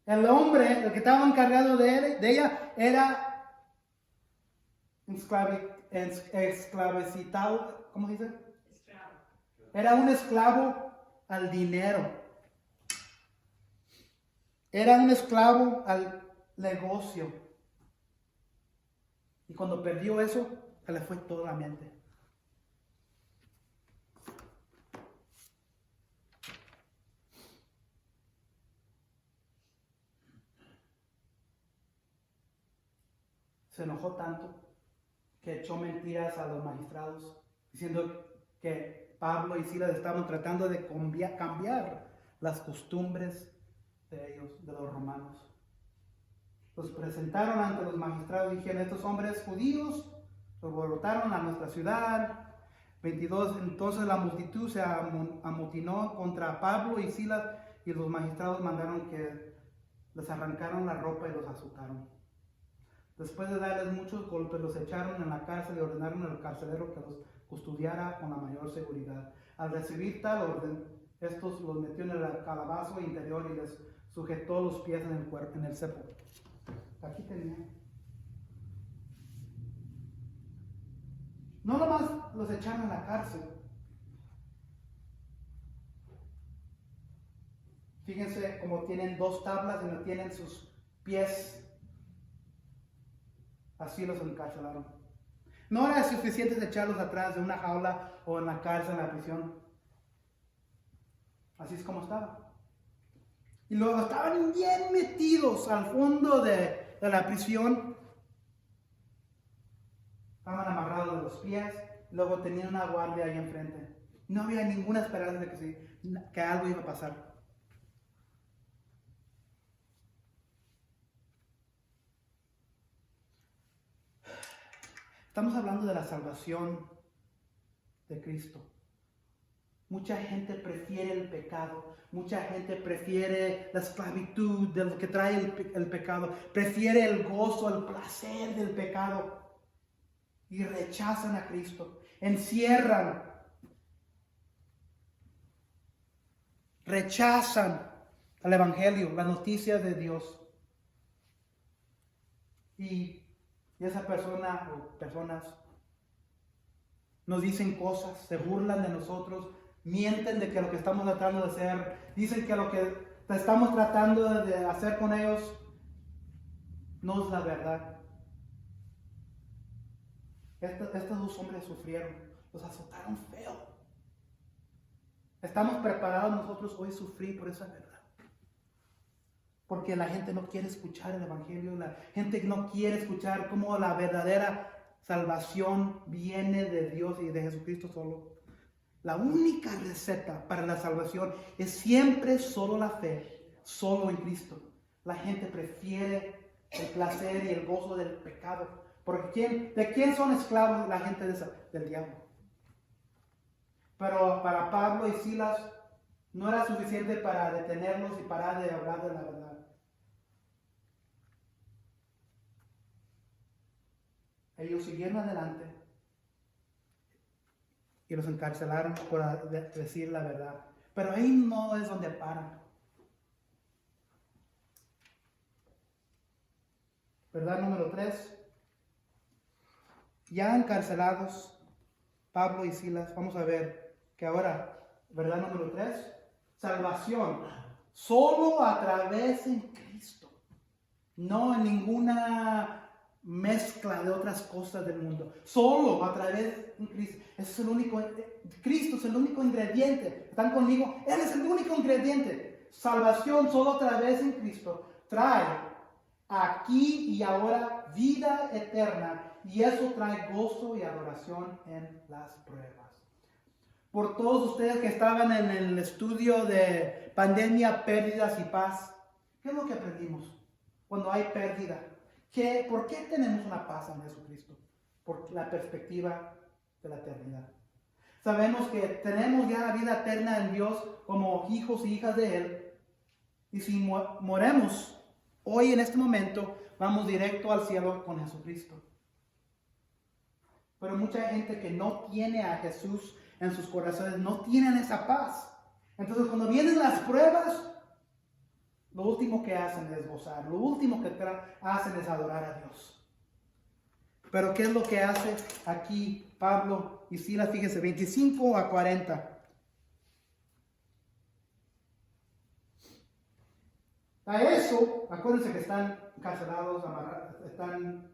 El hombre, el que estaba encargado de ella, era esclavizado, ¿cómo se dice? Esclavo. Era un esclavo al dinero. Era un esclavo al negocio. Y cuando perdió eso, se le fue toda la mente. Se enojó tanto que echó mentiras a los magistrados, diciendo que Pablo y Silas estaban tratando de cambiar las costumbres de ellos, de los romanos. Los presentaron ante los magistrados y dijeron: estos hombres judíos los alborotaron a nuestra ciudad. 22. Entonces la multitud se amotinó contra Pablo y Silas, y los magistrados mandaron que les arrancaron la ropa y los azotaron. Después de darles muchos golpes, los echaron en la cárcel y ordenaron al carcelero que los custodiara con la mayor seguridad. Al recibir tal orden, estos los metió en el calabozo interior y les sujetó los pies en el cepo. Aquí tenía. No nomás los echaron a la cárcel. Fíjense cómo tienen 2 tablas y no tienen sus pies. Así los encarcelaron. No era suficiente de echarlos atrás de una jaula o en la cárcel, en la prisión. Así es como estaba. Y luego estaban bien metidos al fondo de la prisión. Estaban amarrados de los pies. Luego tenían una guardia ahí enfrente. No había ninguna esperanza de que algo iba a pasar. Estamos hablando de la salvación de Cristo. Mucha gente prefiere el pecado. Mucha gente prefiere la esclavitud de lo que trae el pecado. Prefiere el gozo, el placer del pecado. Y rechazan a Cristo. Encierran. Rechazan al Evangelio, las noticias de Dios. Y esa persona o personas nos dicen cosas, se burlan de nosotros, mienten de que lo que estamos tratando de hacer, dicen que lo que estamos tratando de hacer con ellos no es la verdad. Estos 2 hombres sufrieron, los azotaron feo. Estamos preparados nosotros hoy a sufrir por esa verdad. Porque la gente no quiere escuchar el Evangelio, la gente no quiere escuchar cómo la verdadera salvación viene de Dios y de Jesucristo solo. La única receta para la salvación es siempre solo la fe, solo en Cristo. La gente prefiere el placer y el gozo del pecado. Porque ¿de quién son esclavos la gente del diablo? Pero para Pablo y Silas no era suficiente para detenerlos y parar de hablar de la verdad. Ellos siguieron adelante y los encarcelaron por decir la verdad. Pero ahí no es donde paran. verdad número 3. Ya encarcelados, Pablo y Silas, vamos a ver que ahora, verdad número 3, salvación solo a través de Cristo, no en ninguna mezcla de otras cosas del mundo, solo a través de Cristo. Ese es el único, Cristo es el único ingrediente. ¿Están conmigo? Él es el único ingrediente. Salvación solo a través de Cristo trae aquí y ahora vida eterna, y eso trae gozo y adoración en las pruebas. Por todos ustedes que estaban en el estudio de pandemia, pérdidas y paz, ¿qué es lo que aprendimos cuando hay pérdida? ¿Por qué tenemos una paz en Jesucristo? Por la perspectiva de la eternidad. Sabemos que tenemos ya la vida eterna en Dios como hijos y hijas de Él, y si moremos hoy en este momento, vamos directo al cielo con Jesucristo. Pero mucha gente que no tiene a Jesús en sus corazones, no tienen esa paz. Entonces cuando vienen las pruebas, lo último que hacen es gozar, lo último que hacen es adorar a Dios. Pero ¿qué es lo que hace aquí Pablo y Silas? Fíjense, 25 a 40. A eso, acuérdense que están encarcelados, amarrados,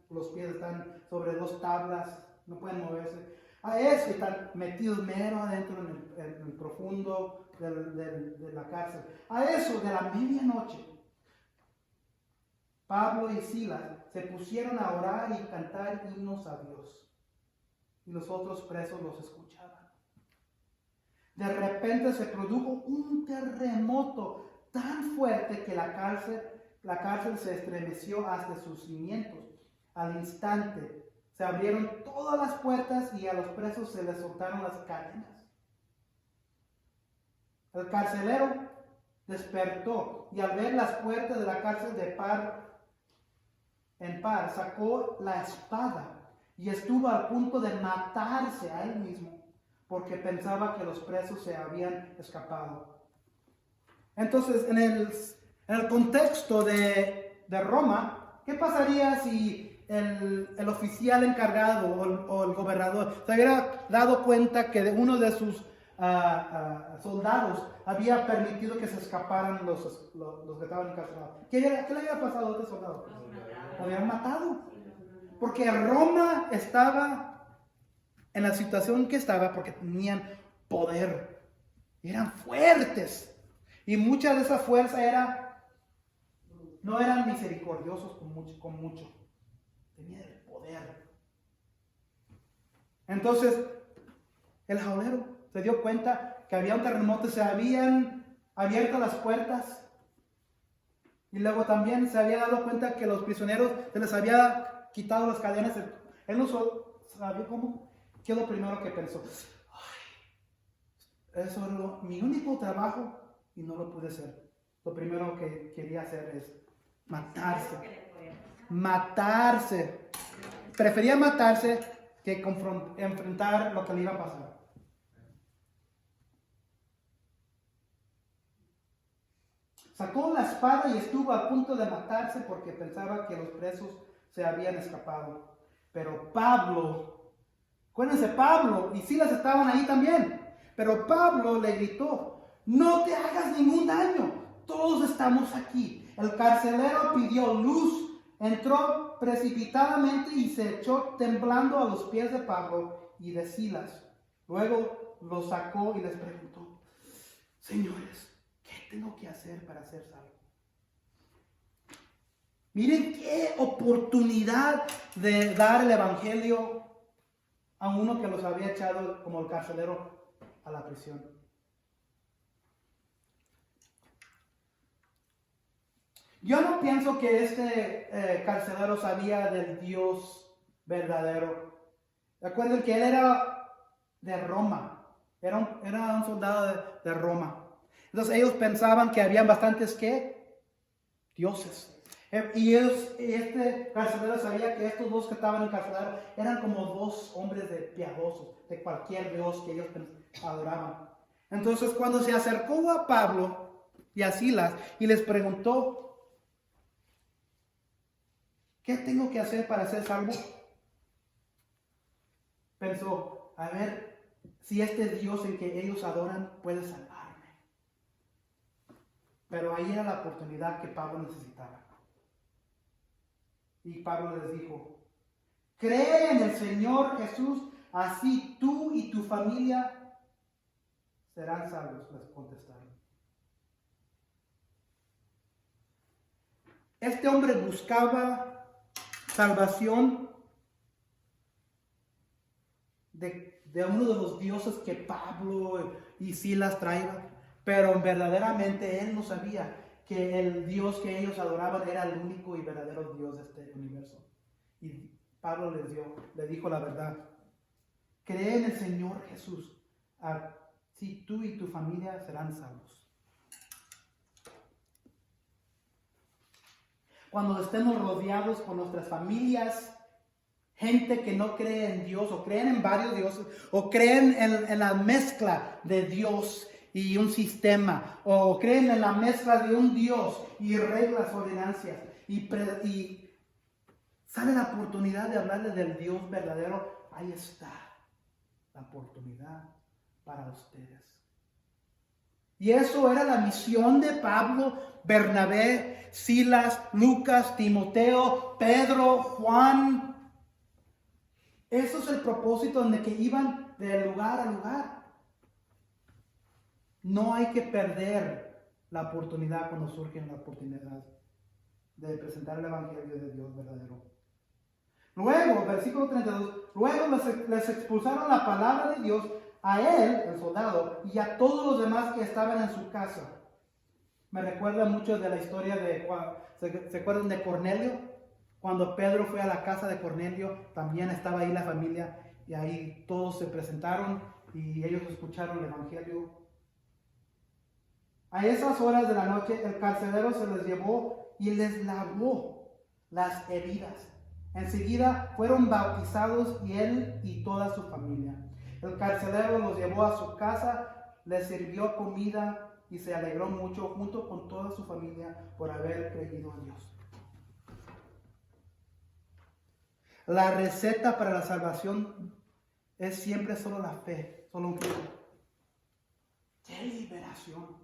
los pies están sobre 2 tablas, no pueden moverse. A eso están metidos mero adentro en el profundo de la cárcel. A eso de la medianoche, Pablo y Silas se pusieron a orar y cantar himnos a Dios. Y los otros presos los escuchaban. De repente se produjo un terremoto tan fuerte que la cárcel se estremeció hasta sus cimientos. Al instante se abrieron todas las puertas y a los presos se les soltaron las cadenas. El carcelero despertó y al ver las puertas de la cárcel de par en par, sacó la espada y estuvo al punto de matarse a él mismo porque pensaba que los presos se habían escapado. Entonces, en el contexto de Roma, ¿qué pasaría si el oficial encargado o el gobernador se hubiera dado cuenta que uno de sus soldados había permitido que se escaparan los que estaban encarcelados? ¿Qué le había pasado a este soldado? Lo habían matado. Porque Roma estaba en la situación que estaba porque tenían poder. Eran fuertes. Y mucha de esa fuerza no eran misericordiosos con mucho. Tenían el poder. Entonces, el jaulero se dio cuenta que había un terremoto, se habían abierto las puertas. Y luego también se había dado cuenta que los prisioneros se les había quitado las cadenas. Él no sabía cómo. ¿Qué es lo primero que pensó? Eso era mi único trabajo y no lo pude hacer. Lo primero que quería hacer es matarse. Matarse. Prefería matarse que enfrentar lo que le iba a pasar. Sacó la espada y estuvo a punto de matarse porque pensaba que los presos se habían escapado. Pero Pablo, acuérdense, Pablo y Silas estaban ahí también. Pero Pablo le gritó: no te hagas ningún daño, todos estamos aquí. El carcelero pidió luz, entró precipitadamente y se echó temblando a los pies de Pablo y de Silas. Luego los sacó y les preguntó: señores, ¿qué tengo que hacer para ser salvo? Miren qué oportunidad de dar el evangelio a uno que los había echado como el carcelero a la prisión. Yo no pienso que este carcelero sabía del Dios verdadero. Recuerden que él era de Roma, era un soldado de Roma. Entonces ellos pensaban que habían bastantes ¿qué? Dioses. Y este carcelero sabía que estos dos que estaban encarcelados eran como 2 hombres piadosos, de cualquier Dios que ellos adoraban. Entonces cuando se acercó a Pablo y a Silas y les preguntó: ¿qué tengo que hacer para ser salvo? Pensó, a ver si este Dios en que ellos adoran puede salvarme. Pero ahí era la oportunidad que Pablo necesitaba. Y Pablo les dijo, cree en el Señor Jesús, así tú y tu familia serán salvos, les contestaron. Este hombre buscaba salvación de uno de los dioses que Pablo y Silas traían, pero verdaderamente él no sabía que el Dios que ellos adoraban era el único y verdadero Dios de este universo. Y Pablo le dijo la verdad. Cree en el Señor Jesús, así tú y tu familia serán salvos. Cuando estemos rodeados por nuestras familias, gente que no cree en Dios o creen en varios dioses o creen en la mezcla de Dios y un sistema o creen en la mezcla de un Dios y reglas, ordenancias y sale la oportunidad de hablarles del Dios verdadero, ahí está la oportunidad para ustedes. Y eso era la misión de Pablo, Bernabé, Silas, Lucas, Timoteo, Pedro, Juan. Eso es el propósito en el que iban de lugar a lugar. No hay que perder la oportunidad cuando surge la oportunidad de presentar el Evangelio de Dios verdadero. Luego, versículo 32, luego les expulsaron la palabra de Dios a él, el soldado, y a todos los demás que estaban en su casa. Me recuerda mucho de la historia ¿se acuerdan de Cornelio? Cuando Pedro fue a la casa de Cornelio, también estaba ahí la familia, y ahí todos se presentaron y ellos escucharon el Evangelio. A esas horas de la noche, el carcelero se les llevó y les lavó las heridas. Enseguida fueron bautizados y él y toda su familia. El carcelero los llevó a su casa, les sirvió comida y se alegró mucho junto con toda su familia por haber creído en Dios. La receta para la salvación es siempre solo la fe, solo un Cristo. ¡Qué liberación!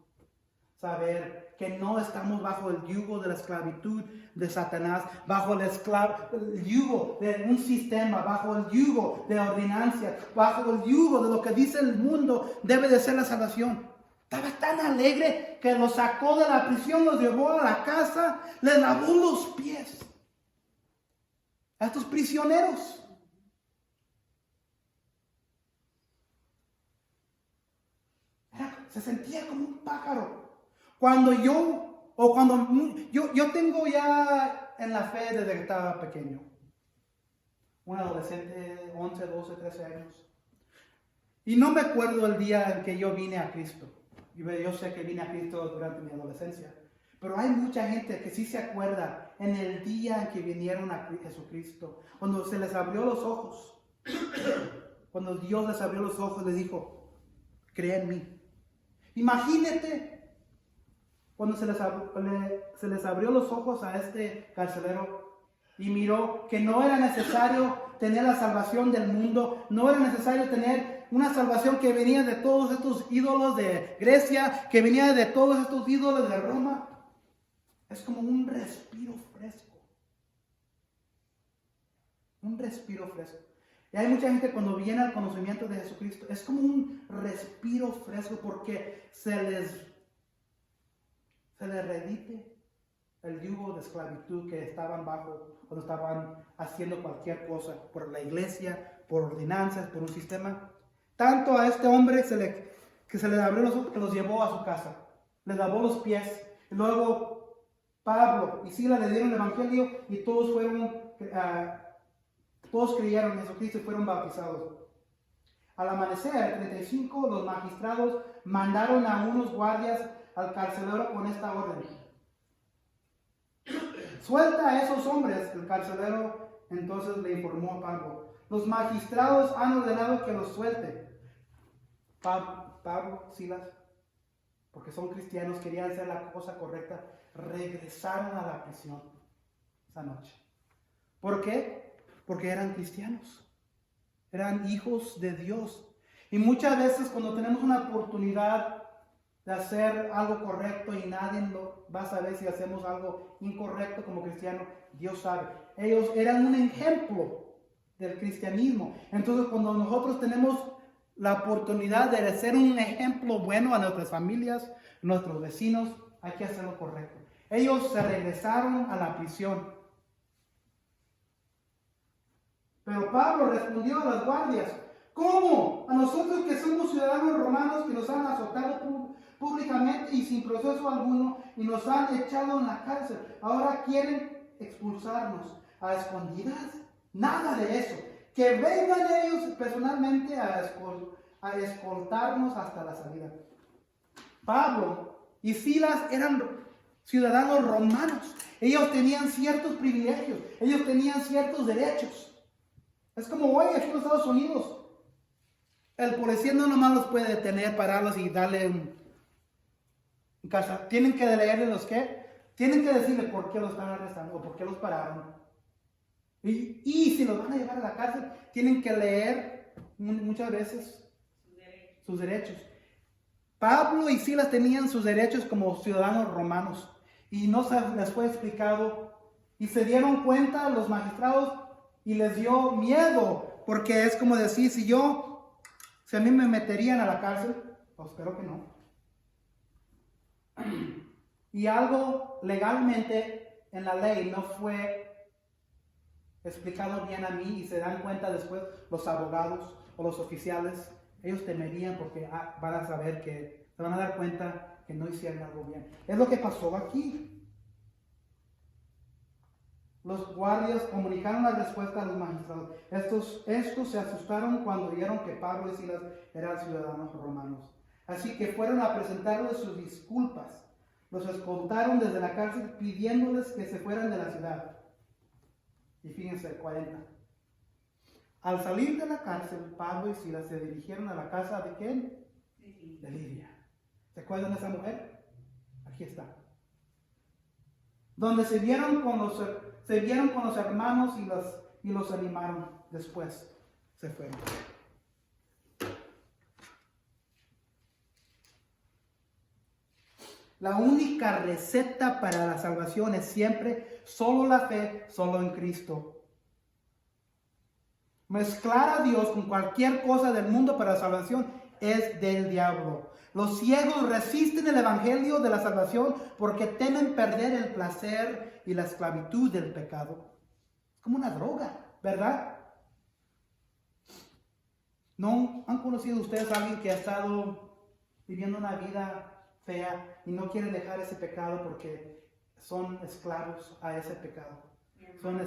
Saber que no estamos bajo el yugo de la esclavitud de Satanás, bajo el yugo de un sistema, bajo el yugo de ordenancias, bajo el yugo de lo que dice el mundo debe de ser la salvación. Estaba tan alegre que los sacó de la prisión, los llevó a la casa, les lavó los pies a estos prisioneros. Se sentía como un pájaro. Cuando yo tengo ya en la fe desde que estaba pequeño. Un adolescente, 11, 12, 13 años. Y no me acuerdo el día en que yo vine a Cristo. Yo sé que vine a Cristo durante mi adolescencia. Pero hay mucha gente que sí se acuerda en el día en que vinieron a Jesucristo. Cuando se les abrió los ojos. Cuando Dios les abrió los ojos, les dijo, cree en mí. Imagínate cuando se les abrió los ojos a este carcelero y miró que no era necesario tener la salvación del mundo, no era necesario tener una salvación que venía de todos estos ídolos de Grecia, que venía de todos estos ídolos de Roma. Es como un respiro fresco. Un respiro fresco. Y hay mucha gente cuando viene al conocimiento de Jesucristo, es como un respiro fresco porque se les redite el yugo de esclavitud que estaban bajo cuando estaban haciendo cualquier cosa por la iglesia, por ordenanzas, por un sistema. Tanto a este hombre que se le abrió los ojos que los llevó a su casa, les lavó los pies. Y luego Pablo y Silas le dieron el evangelio y todos creyeron en Jesucristo y fueron bautizados. Al amanecer, el 35, los magistrados mandaron a unos guardias al carcelero con esta orden. Suelta a esos hombres. El carcelero entonces le informó a Pablo. Los magistrados han ordenado que los suelte. Pablo, Silas, porque son cristianos, querían hacer la cosa correcta, regresaron a la prisión esa noche. ¿Por qué? Porque eran cristianos, eran hijos de Dios. Y muchas veces cuando tenemos una oportunidad de hacer algo correcto y nadie lo va a saber si hacemos algo incorrecto como cristiano, Dios sabe. Ellos eran un ejemplo del cristianismo. Entonces cuando nosotros tenemos la oportunidad de ser un ejemplo bueno a nuestras familias, nuestros vecinos, hay que hacer lo correcto. Ellos se regresaron a la prisión. Pero Pablo respondió a las guardias: ¿cómo? A nosotros que somos ciudadanos romanos, que nos han azotado públicamente y sin proceso alguno y nos han echado en la cárcel, ahora quieren expulsarnos a escondidas. Nada de eso. Que vengan ellos personalmente a escoltarnos hasta la salida. Pablo y Silas eran ciudadanos romanos. Ellos tenían ciertos privilegios, ellos tenían ciertos derechos. Es como hoy aquí en los Estados Unidos. El policía no nomás los puede detener, pararlos y darle un casa. Tienen que leerle los qué. Tienen que decirle por qué los están arrestando o por qué los pararon. Y si los van a llevar a la cárcel, tienen que leer muchas veces sus derechos. Pablo y Silas tenían sus derechos como ciudadanos romanos. Y no se les fue explicado. Y se dieron cuenta los magistrados y les dio miedo. Porque es como decir, si a mí me meterían a la cárcel, pues espero que no. Y algo legalmente en la ley no fue explicado bien a mí y se dan cuenta después los abogados o los oficiales. Ellos temerían porque van a saber que, se van a dar cuenta que no hicieron algo bien. Es lo que pasó aquí. Los guardias comunicaron la respuesta a los magistrados. Estos se asustaron cuando vieron que Pablo y Silas eran ciudadanos romanos. Así que fueron a presentarles sus disculpas. Los escoltaron desde la cárcel pidiéndoles que se fueran de la ciudad. Y fíjense, 40. Al salir de la cárcel, Pablo y Silas se dirigieron a la casa de ¿quién? De Lidia. ¿Se acuerdan de esa mujer? Aquí está. Donde se vieron con los hermanos y los animaron. Después se fueron. La única receta para la salvación es siempre solo la fe, solo en Cristo. Mezclar a Dios con cualquier cosa del mundo para la salvación es del diablo. Los ciegos resisten el evangelio de la salvación porque temen perder el placer y la esclavitud del pecado. Es como una droga, ¿verdad? ¿No han conocido ustedes a alguien que ha estado viviendo una vida fea y no quiere dejar ese pecado porque son esclavos a ese pecado? Son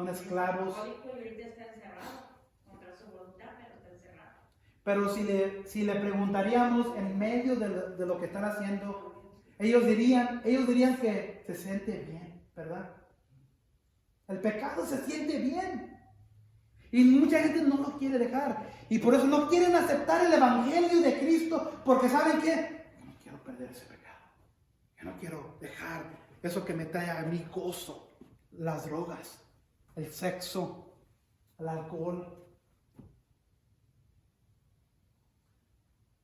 esclavos. Y ahorita está encerrado contra su voluntad, pero está encerrado. Pero si le preguntaríamos en medio de lo que están haciendo, ellos dirían que se siente bien, ¿verdad? El pecado se siente bien. Y mucha gente no lo quiere dejar. Y por eso no quieren aceptar el evangelio de Cristo, porque ¿saben qué? Yo no quiero perder ese pecado. Yo no quiero dejar eso que me trae a mí gozo. Las drogas, el sexo, el alcohol.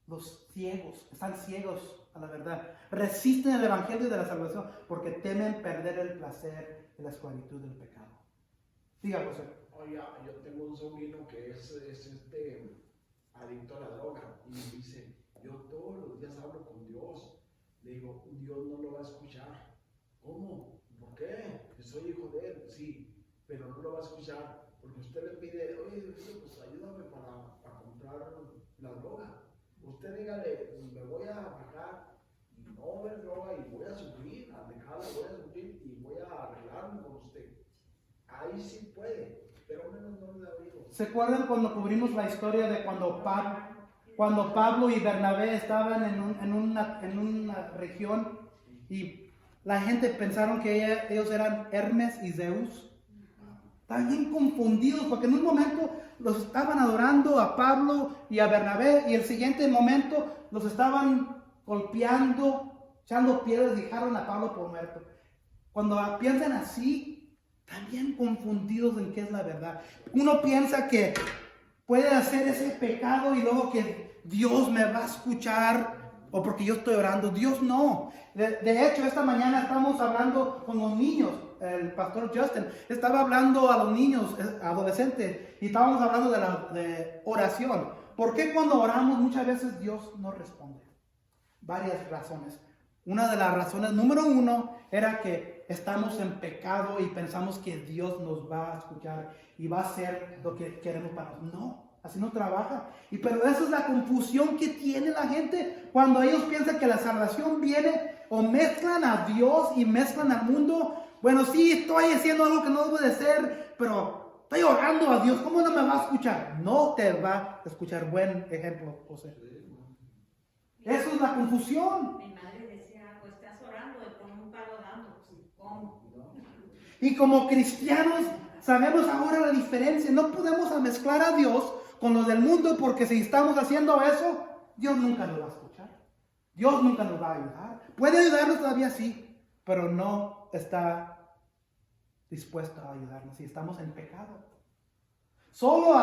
Los ciegos, están ciegos a la verdad. Resisten el evangelio de la salvación porque temen perder el placer y la esclavitud del pecado. Diga, José. Oye, yo tengo un sobrino que es adicto a la droga y me dice, yo todos los días hablo con Dios. Le digo, Dios no lo va a escuchar. ¿Cómo? ¿Por qué? Yo soy hijo de él, sí, pero no lo va a escuchar porque usted le pide, oye, pues ayúdame para comprar la droga. Usted dígale, me voy a dejar y no ver droga y voy a sufrir, a dejarla voy a sufrir y voy a arreglarme con usted. Ahí sí puede, pero menos no le da oído. ¿Se acuerdan cuando cubrimos la historia de cuando Pablo y Bernabé estaban en una región y la gente pensaron que ellos eran Hermes y Zeus? Estaban bien confundidos porque en un momento los estaban adorando a Pablo y a Bernabé y el siguiente momento los estaban golpeando, echando piedras y dejaron a Pablo por muerto. Cuando piensan así, también confundidos en qué es la verdad. Uno piensa que puede hacer ese pecado y luego que Dios me va a escuchar o porque yo estoy orando. Dios no. De hecho, esta mañana estamos hablando con los niños. El pastor Justin estaba hablando a los niños, adolescentes, y estábamos hablando de oración. ¿Por qué cuando oramos muchas veces Dios no responde? Varias razones. Una de las razones, número uno, era que estamos en pecado y pensamos que Dios nos va a escuchar y va a hacer lo que queremos para nosotros. No, así no trabaja. Pero esa es la confusión que tiene la gente cuando ellos piensan que la salvación viene o mezclan a Dios y mezclan al mundo. Bueno, sí, estoy haciendo algo que no debo de ser, pero estoy orando a Dios. ¿Cómo no me va a escuchar? No te va a escuchar. Buen ejemplo, José. Eso es la confusión. Mi madre decía, pues estás orando y con un palo dando. ¿Cómo? Y como cristianos sabemos ahora la diferencia. No podemos mezclar a Dios con los del mundo, porque si estamos haciendo eso, Dios nunca nos va a escuchar. Dios nunca nos va a ayudar. Puede ayudarnos todavía, sí, pero no está dispuesto a ayudarnos si estamos en pecado. Solo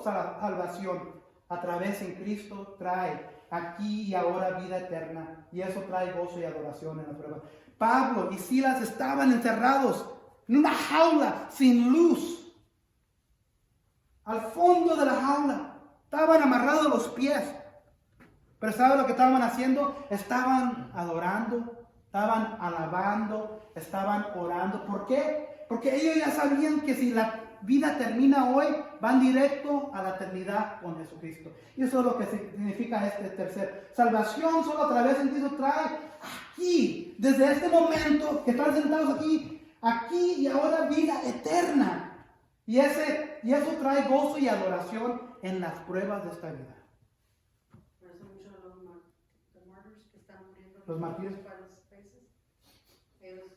salvación a través en Cristo trae aquí y ahora vida eterna, y eso trae gozo y adoración en la prueba. Pablo y Silas estaban encerrados en una jaula sin luz. Al fondo de la jaula estaban amarrados los pies. Pero ¿sabe lo que estaban haciendo? Estaban adorando, estaban alabando, estaban orando. ¿Por qué? Porque ellos ya sabían que si la vida termina hoy, van directo a la eternidad con Jesucristo. Y eso es lo que significa este tercer. Salvación solo a través de Cristo trae aquí, desde este momento que están sentados aquí y ahora vida eterna. Y eso trae gozo y adoración en las pruebas de esta vida. Por eso muchos de los martyrs que están muriendo Los mártires. para los países, ellos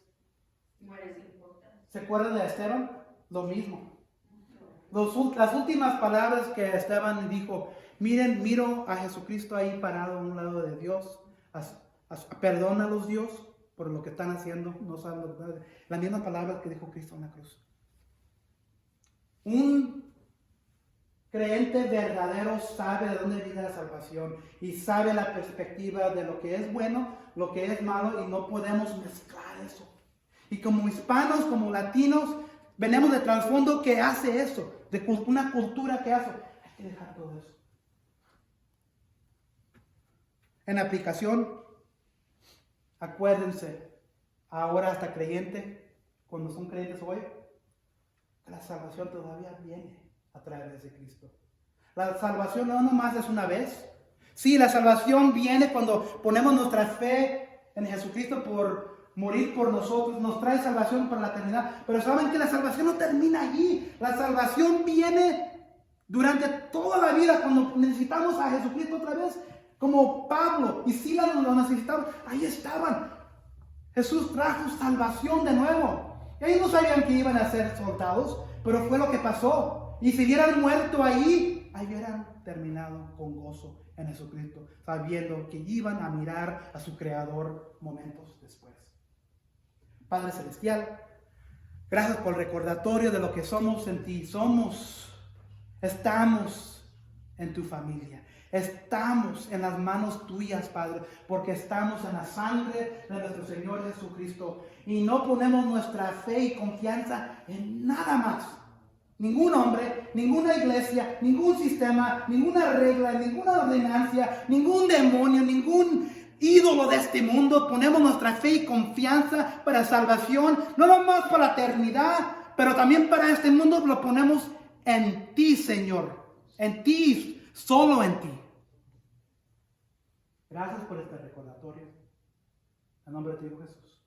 mueren sin importar. ¿Se acuerdan de Esteban? Lo mismo. Las últimas palabras que Esteban dijo: miro a Jesucristo ahí parado a un lado de Dios. Perdónalos, Dios, por lo que están haciendo. No saben lo que están haciendo. Las mismas palabras que dijo Cristo en la cruz. Un creyente verdadero sabe de dónde viene la salvación y sabe la perspectiva de lo que es bueno, lo que es malo, y no podemos mezclar eso. Y como hispanos, como latinos, venimos de trasfondo que hace eso, de una cultura que hace. Hay que dejar todo eso. En aplicación, acuérdense, ahora hasta creyente, cuando son creyentes hoy, la salvación todavía viene a través de Cristo. La salvación no nomás es una vez. Sí, la salvación viene cuando ponemos nuestra fe en Jesucristo por morir por nosotros. Nos trae salvación para la eternidad. Pero saben que la salvación no termina allí. La salvación viene durante toda la vida cuando necesitamos a Jesucristo otra vez. Como Pablo y Silas lo necesitaban. Ahí estaban. Jesús trajo salvación de nuevo. Ellos no sabían que iban a ser soldados, pero fue lo que pasó. Y si hubieran muerto ahí hubieran terminado con gozo en Jesucristo, sabiendo que iban a mirar a su Creador momentos después. Padre Celestial, gracias por el recordatorio de lo que somos en ti. Estamos en tu familia. Estamos en las manos tuyas, Padre, porque estamos en la sangre de nuestro Señor Jesucristo y no ponemos nuestra fe y confianza en nada más. Ningún hombre, ninguna iglesia, ningún sistema, ninguna regla, ninguna ordenancia, ningún demonio, ningún ídolo de este mundo. Ponemos nuestra fe y confianza para salvación, no nomás para la eternidad, pero también para este mundo. Lo ponemos en ti, Señor, en ti. Solo en ti. Gracias por este recordatorio. En nombre de ti, Jesús.